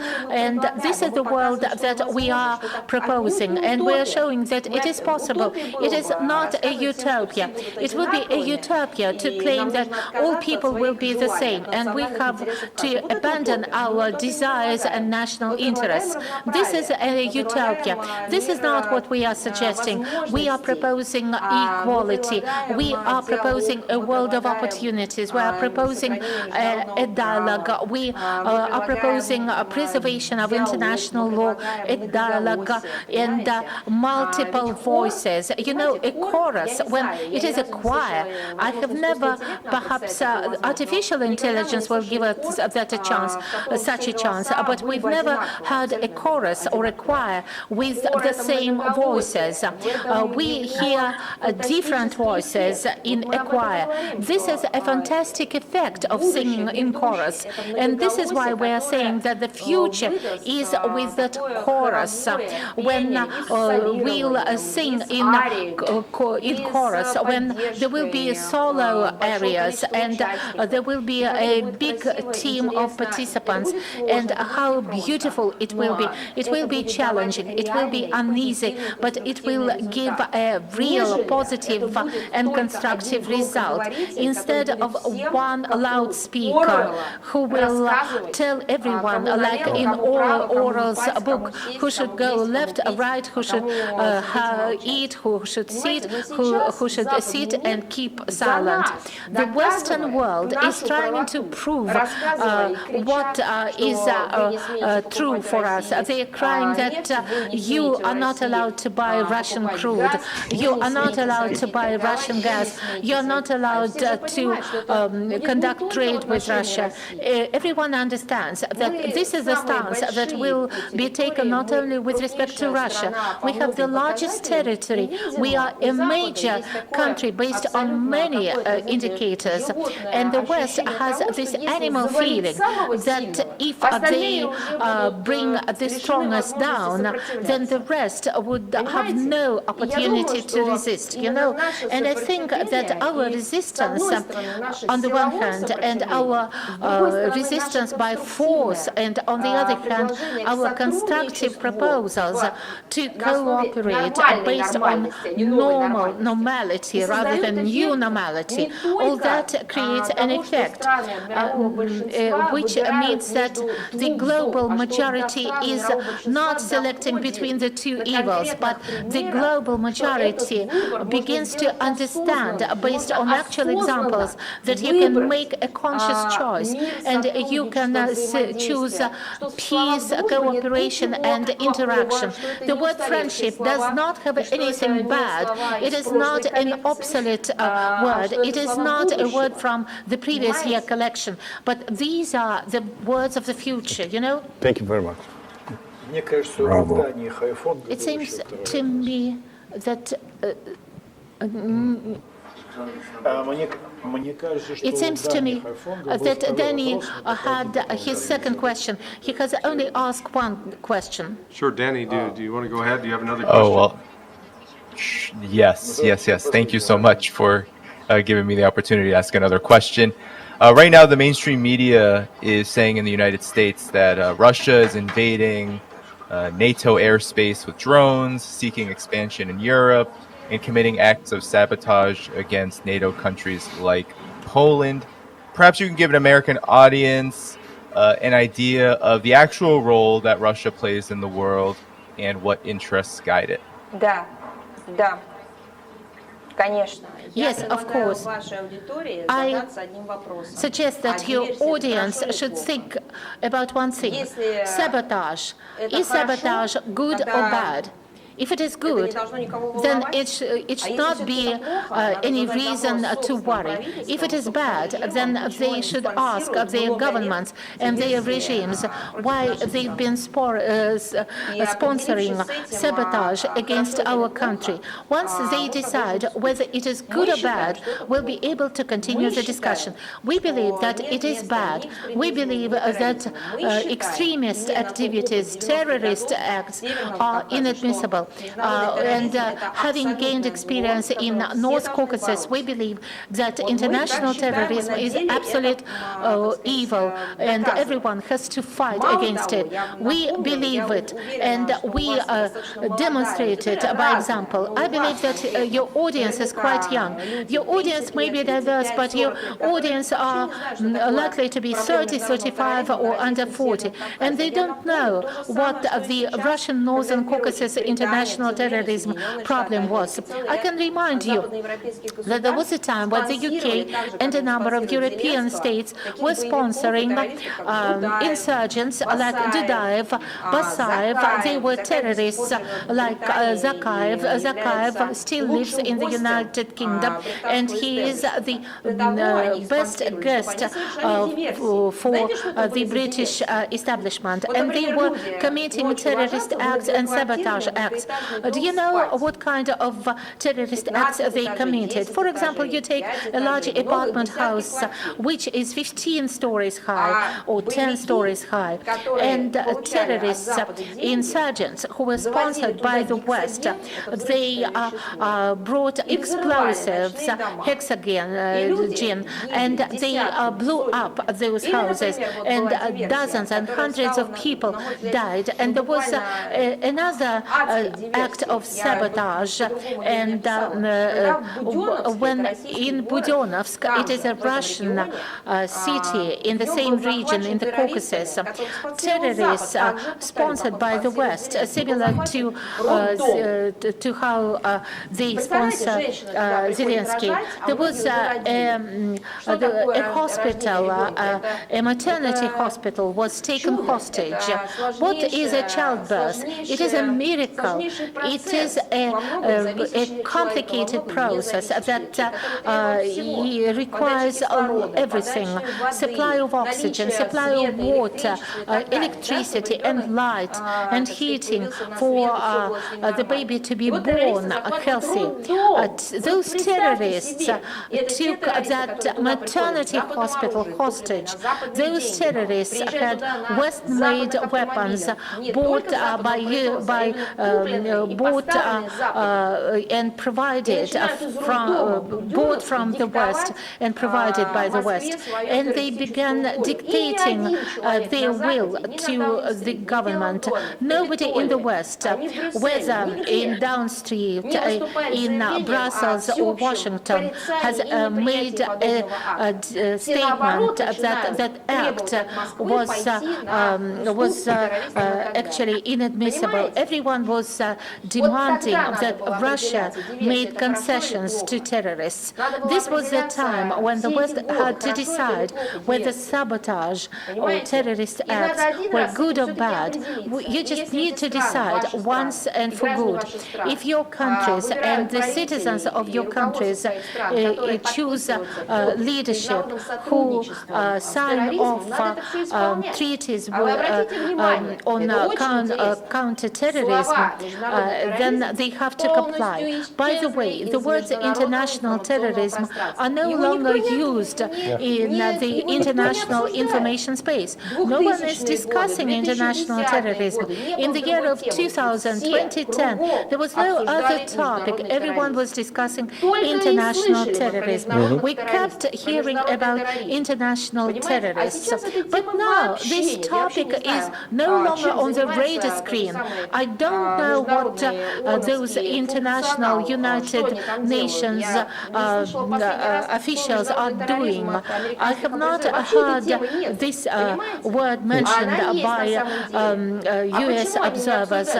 And this is the world that we are proposing, and we are showing that it is possible. It is not a utopia. It would be a utopia to claim that all people will be the same, and we have to abandon our desires and national interests. This is a utopia. This is not what we are suggesting. We are proposing equality. We are proposing a world of opportunities. We are proposing a dialogue. We are proposing a preservation of international law, a dialogue, and multiple voices. You know, a chorus, when it is a choir, I have never, perhaps artificial intelligence will give us that a chance, such a chance, but we've never had a chorus or a choir with the same voices. We hear different voices in a choir. This is a fantastic effect of singing in chorus, and this is why we are saying that the future is with that chorus. When we'll sing in chorus, when there will be solo areas, and there will be a big team of participants, and how beautiful it will be. It will be challenging, it will be uneasy, but it will give a real positive and constructive result. Instead of one loudspeaker who will tell everyone, like in Orwell's book, who should go left, right, who should eat, who should sit, who should sit and keep silent. The Western world is trying to prove what is true for us. They are crying that you are not allowed to buy Russian crude, you are not allowed to buy Russian gas, you are not allowed to conduct trade with Russia. Everyone understands that this is a stance that will be taken not only with respect to Russia. We have the largest territory. We are a major country based on many indicators, and the West has this animal feeling that if they bring the strongest down, then the rest would have no opportunity to resist, you know. And I think that our resistance on the one hand, and our resistance by force, and on the other hand, our constructive proposals to cooperate based on normality rather than new normality, all that creates an effect, which means that the global majority is not selecting between the two evils, but the global majority begins to understand, based on actual examples, that you can make a conscious choice, and you can choose peace, cooperation, and interaction. The word friendship does not have anything bad. It is not an obsolete word. It is not a word from the previous year collection, but these are the words of the future, you know? Thank you very much. It seems to me that that Danny had his second question. He has only asked one question. Sure, Danny, do you want to go ahead? Do you have another question? Oh, well, yes. Thank you so much for giving me the opportunity to ask another question. Right now, the mainstream media is saying in the United States that Russia is invading NATO airspace with drones, seeking expansion in Europe, and committing acts of sabotage against NATO countries like Poland. Perhaps you can give an American audience an idea of the actual role that Russia plays in the world and what interests guide it. Yes, of course. I suggest that your audience should think about one thing. Sabotage. Is sabotage good or bad? If it is good, then it should not be any reason to worry. If it is bad, then they should ask their governments and their regimes why they've been sponsoring sabotage against our country. Once they decide whether it is good or bad, we'll be able to continue the discussion. We believe that it is bad. We believe that extremist activities, terrorist acts are inadmissible. And having gained experience in North Caucasus, we believe that international terrorism is absolute evil, and everyone has to fight against it. We believe it, and we demonstrate it by example. I believe that your audience is quite young. Your audience may be diverse, but your audience are likely to be 30, 35, or under 40, and they don't know what the Russian Northern Caucasus international terrorism problem was. I can remind you that there was a time when the UK and a number of European states were sponsoring insurgents like Dudaev, Basayev. They were terrorists like Zakharov. Zakharov still lives in the United Kingdom, and he is the best guest for the British establishment. And they were committing terrorist acts and sabotage acts. Do you know what kind of terrorist acts they committed? For example, you take a large apartment house which is 15 stories high or 10 stories high, and terrorists, insurgents who were sponsored by the West, they brought explosives, hexagon, and they blew up those houses, and dozens and hundreds of people died. And there was another act of sabotage, and when in Budyonnovsk, it is a Russian city in the same region in the Caucasus, terrorists sponsored by the West, similar to how they sponsor Zelensky. There was a hospital, a maternity hospital was taken hostage. What is a childbirth? It is a miracle. It is a complicated process that requires everything: supply of oxygen, supply of water, electricity and light and heating for the baby to be born healthy. Those terrorists took that maternity hospital hostage. Those terrorists had West-made weapons bought and provided bought from the West and provided by the West, and they began dictating their will to the government. Nobody in the West, whether in Down Street, in Brussels or Washington, has made a statement that act was actually inadmissible. Everyone was demanding that Russia made concessions to terrorists. This was the time when the West had to decide whether sabotage or terrorist acts were good or bad. You just need to decide once and for good. If your countries and the citizens of your countries choose leadership who sign off treaties on counter-terrorism, then they have to comply. By the way, the words international terrorism are no longer used in the international information space. No one is discussing international terrorism. In the year of 2010, there was no other topic. Everyone was discussing international terrorism. We kept hearing about international terrorists. But now this topic is no longer on the radar screen. I don't know know what those international United Nations officials are doing. I have not heard this word mentioned by US observers,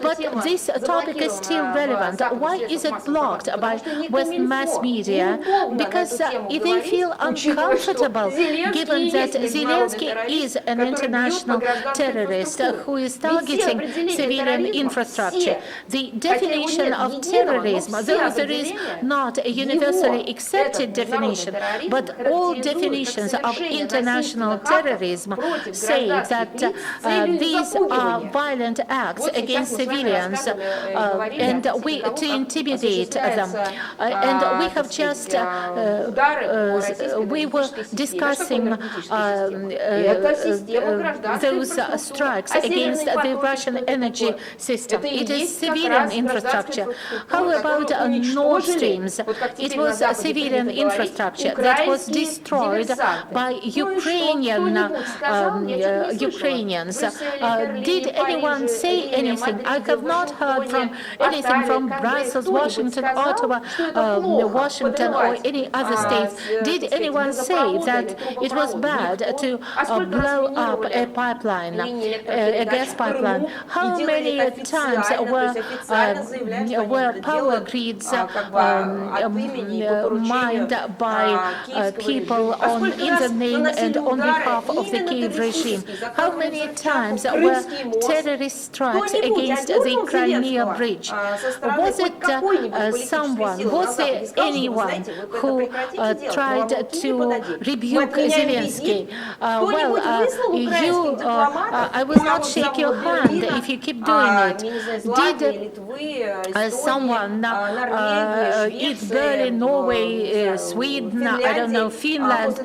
but this topic is still relevant. Why is it blocked by Western mass media? Because they feel uncomfortable given that Zelensky is an international terrorist who is targeting civilian infrastructure. The definition of terrorism, though there is not a universally accepted definition, but all definitions of international terrorism say that these are violent acts against civilians and to intimidate them. And we have just, we were discussing those strikes against the Russian energy system. It is civilian infrastructure. How about Nord Streams? It was civilian infrastructure that was destroyed by Ukrainians. Did anyone say anything? I have not heard anything from Brussels, Washington, Ottawa, Washington, or any other states. Did anyone say that it was bad to blow up a pipeline, a gas pipeline? How many times were power grids mined by people in the name and on behalf of the Kiev regime? How many times were terrorist strikes against the Crimea bridge? Was it was there anyone who tried to rebuke Zelensky? I will not shake your hand if you keep doing it. Did someone, Berlin, Norway, Sweden, I don't know, Finland,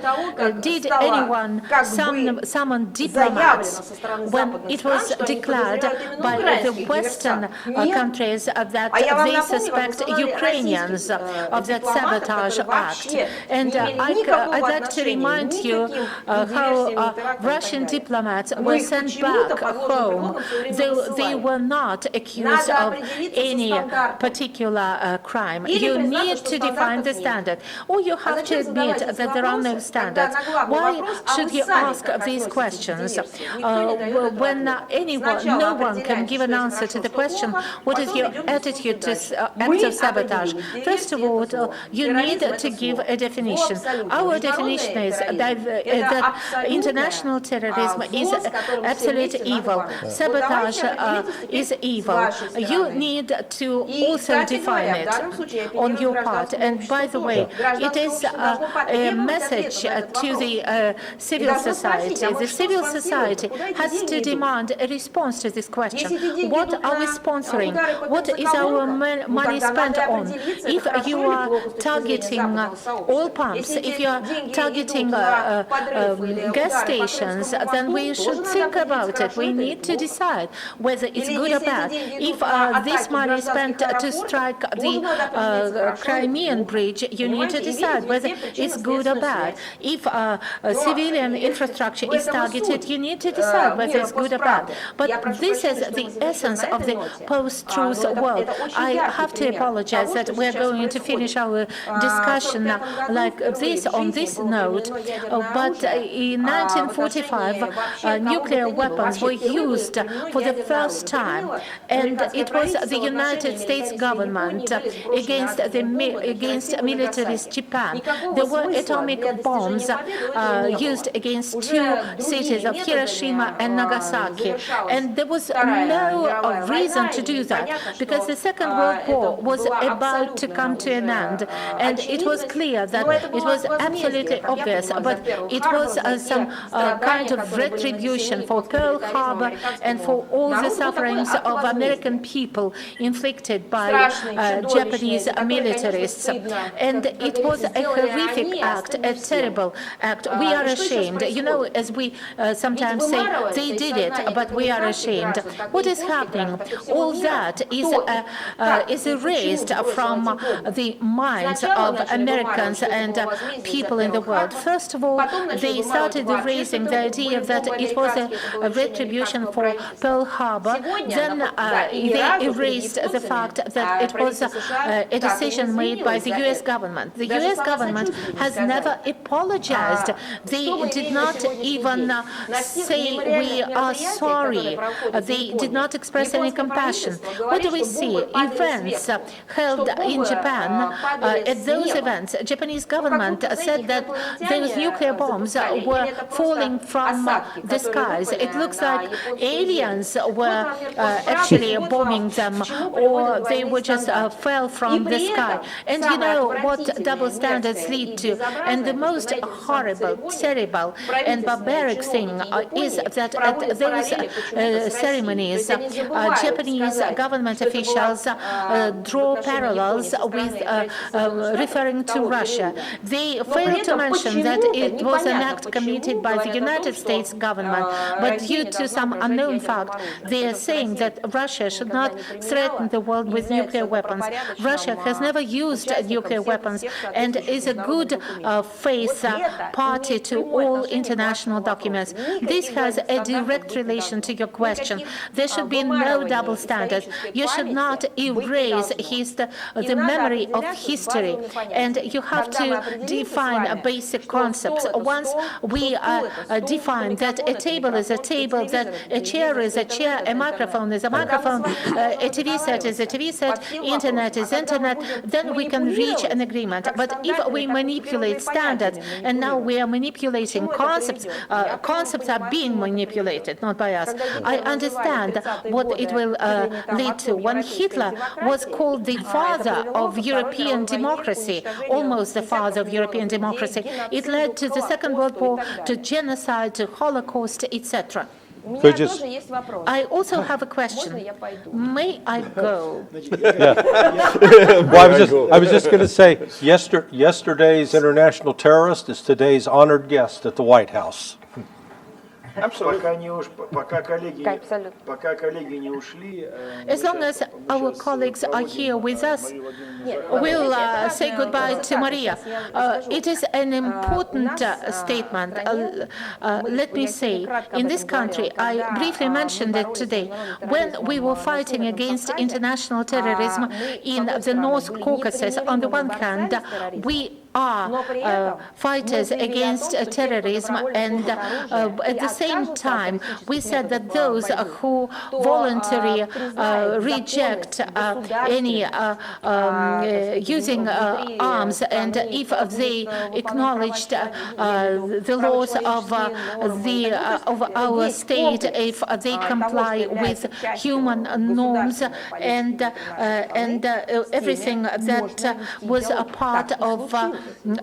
did anyone summon diplomats when it was declared by the Western countries that they suspect Ukrainians of that sabotage act? And I'd like to remind you how Russian diplomats were sent back home, though they were not accused of any particular crime. You need to define the standard, or you have to admit that there are no standards. Why should you ask these questions when no one can give an answer to the question, what is your attitude to acts of sabotage? First of all, you need to give a definition. Our definition is that international terrorism is absolute evil. Sabotage is evil. You need to also define it on your part. And by the way, it is a message to the civil society. The civil society has to demand a response to this question. What are we sponsoring? What is our money spent on? If you are targeting oil pumps, if you are targeting gas stations, then we should think about it. We need to decide whether it's good or bad. If this money is spent to strike the Crimean bridge, you need to decide whether it's good or bad. If civilian infrastructure is targeted, you need to decide whether it's good or bad. But this is the essence of the post-truth world. I have to apologize that we're going to finish our discussion like this on this note, but in 1945 nuclear weapons were used for the first time, and it was the United States government against militarist Japan. There were atomic bombs used against two cities of Hiroshima and Nagasaki, and there was no reason to do that because the Second World War was about to come to an end, and it was clear that it was absolutely obvious, but it was some kind of retribution for Pearl Harbor and for all the sufferings of American people inflicted by Japanese militarists. And it was a horrific act, a terrible act. We are ashamed. You know, as we sometimes say, they did it, but we are ashamed. What is happening? All that is erased from the minds of Americans and people in the world. First of all, they started erasing the idea that it was a retribution for Pearl Harbor. Then they erased the fact that it was a decision made by the U.S. government. The U.S. government has never apologized. They did not even say we are sorry. They did not express any compassion. What do we see? Events held in Japan. At those events, Japanese government said that those nuclear bombs were falling from the skies. It looks like aliens were actually bombing them, or they were just fell from the sky. And you know what double standards lead to. And the most horrible, terrible, and barbaric thing is that at those ceremonies, Japanese government officials draw parallels with referring to Russia. They fail to mention that it was an act committed by the United States government, but due to some unknown fact, they are saying that Russia should not threaten the world with nuclear weapons. Russia has never used nuclear weapons and is a good faith party to all international documents. This has a direct relation to your question. There should be no double standards. You should not erase the memory of history, and you have to define basic concepts. Once we define that a table is a table, that a chair is a chair, a microphone is a microphone, a TV set is a TV set, internet is internet, then we can reach an agreement. But if we manipulate standards, and now we are manipulating concepts, concepts are being manipulated, not by us. I understand what it will lead to. When Hitler was called the father of European democracy, almost the father of European democracy, it led to the Second World War, to genocide, to Holocaust, etc. I also have a question. May I go? Well, I was just going to say, yesterday's international terrorist is today's honored guest at the White House. As long as our colleagues are here with us, we'll say goodbye to Maria. It is an important statement. Let me say, in this country, I briefly mentioned it today, when we were fighting against international terrorism in the North Caucasus, on the one hand, we are fighters against terrorism, and at the same time we said that those who voluntarily reject any using arms, and if they acknowledged the laws of our state, if they comply with human norms and everything that was a part of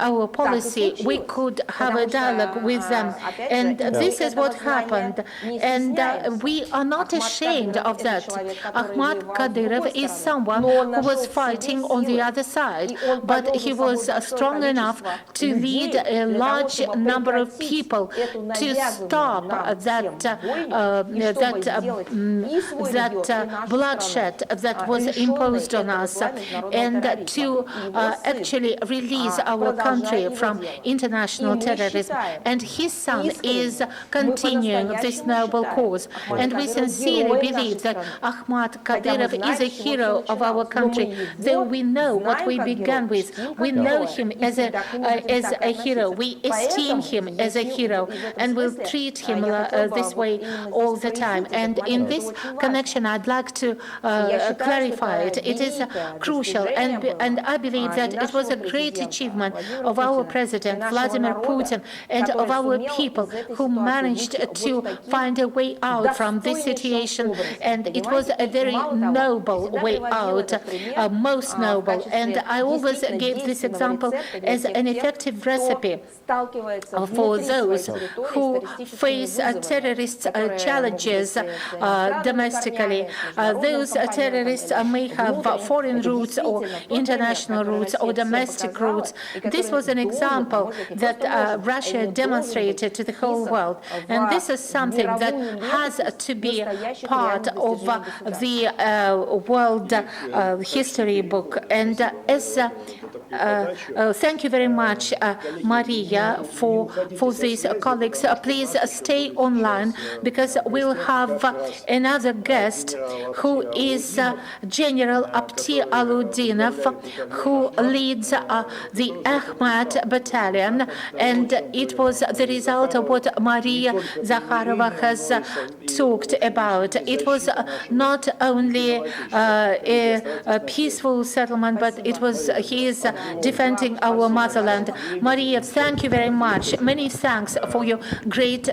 our policy, we could have a dialogue with them. And this is what happened. And we are not ashamed of that. Ahmad Kadyrov is someone who was fighting on the other side, but he was strong enough to lead a large number of people to stop that bloodshed that was imposed on us, and to actually release our country from international terrorism. And his son is continuing this noble cause. And we sincerely believe that Ahmad Kadyrov is a hero of our country. Though we know what we began with, we know him as a hero. We esteem him as a hero, and will treat him this way all the time. And in this connection, I'd like to clarify it. It is crucial, and I believe that it was a great achievement of our President Vladimir Putin and of our people who managed to find a way out from this situation. And it was a very noble way out, most noble. And I always gave this example as an effective recipe for those who face terrorist challenges domestically. Those terrorists may have foreign roots or international roots or domestic roots. This was an example that Russia demonstrated to the whole world. And this is something that has to be part of the world history book. And as Thank you very much, Maria, for these colleagues. Please stay online because we'll have another guest who is General Abti Aludinov, who leads the Ahmad Battalion, and it was the result of what Maria Zakharova has talked about. It was not only a peaceful settlement, but it was he is defending our motherland. Maria, thank you very much. Many thanks for your great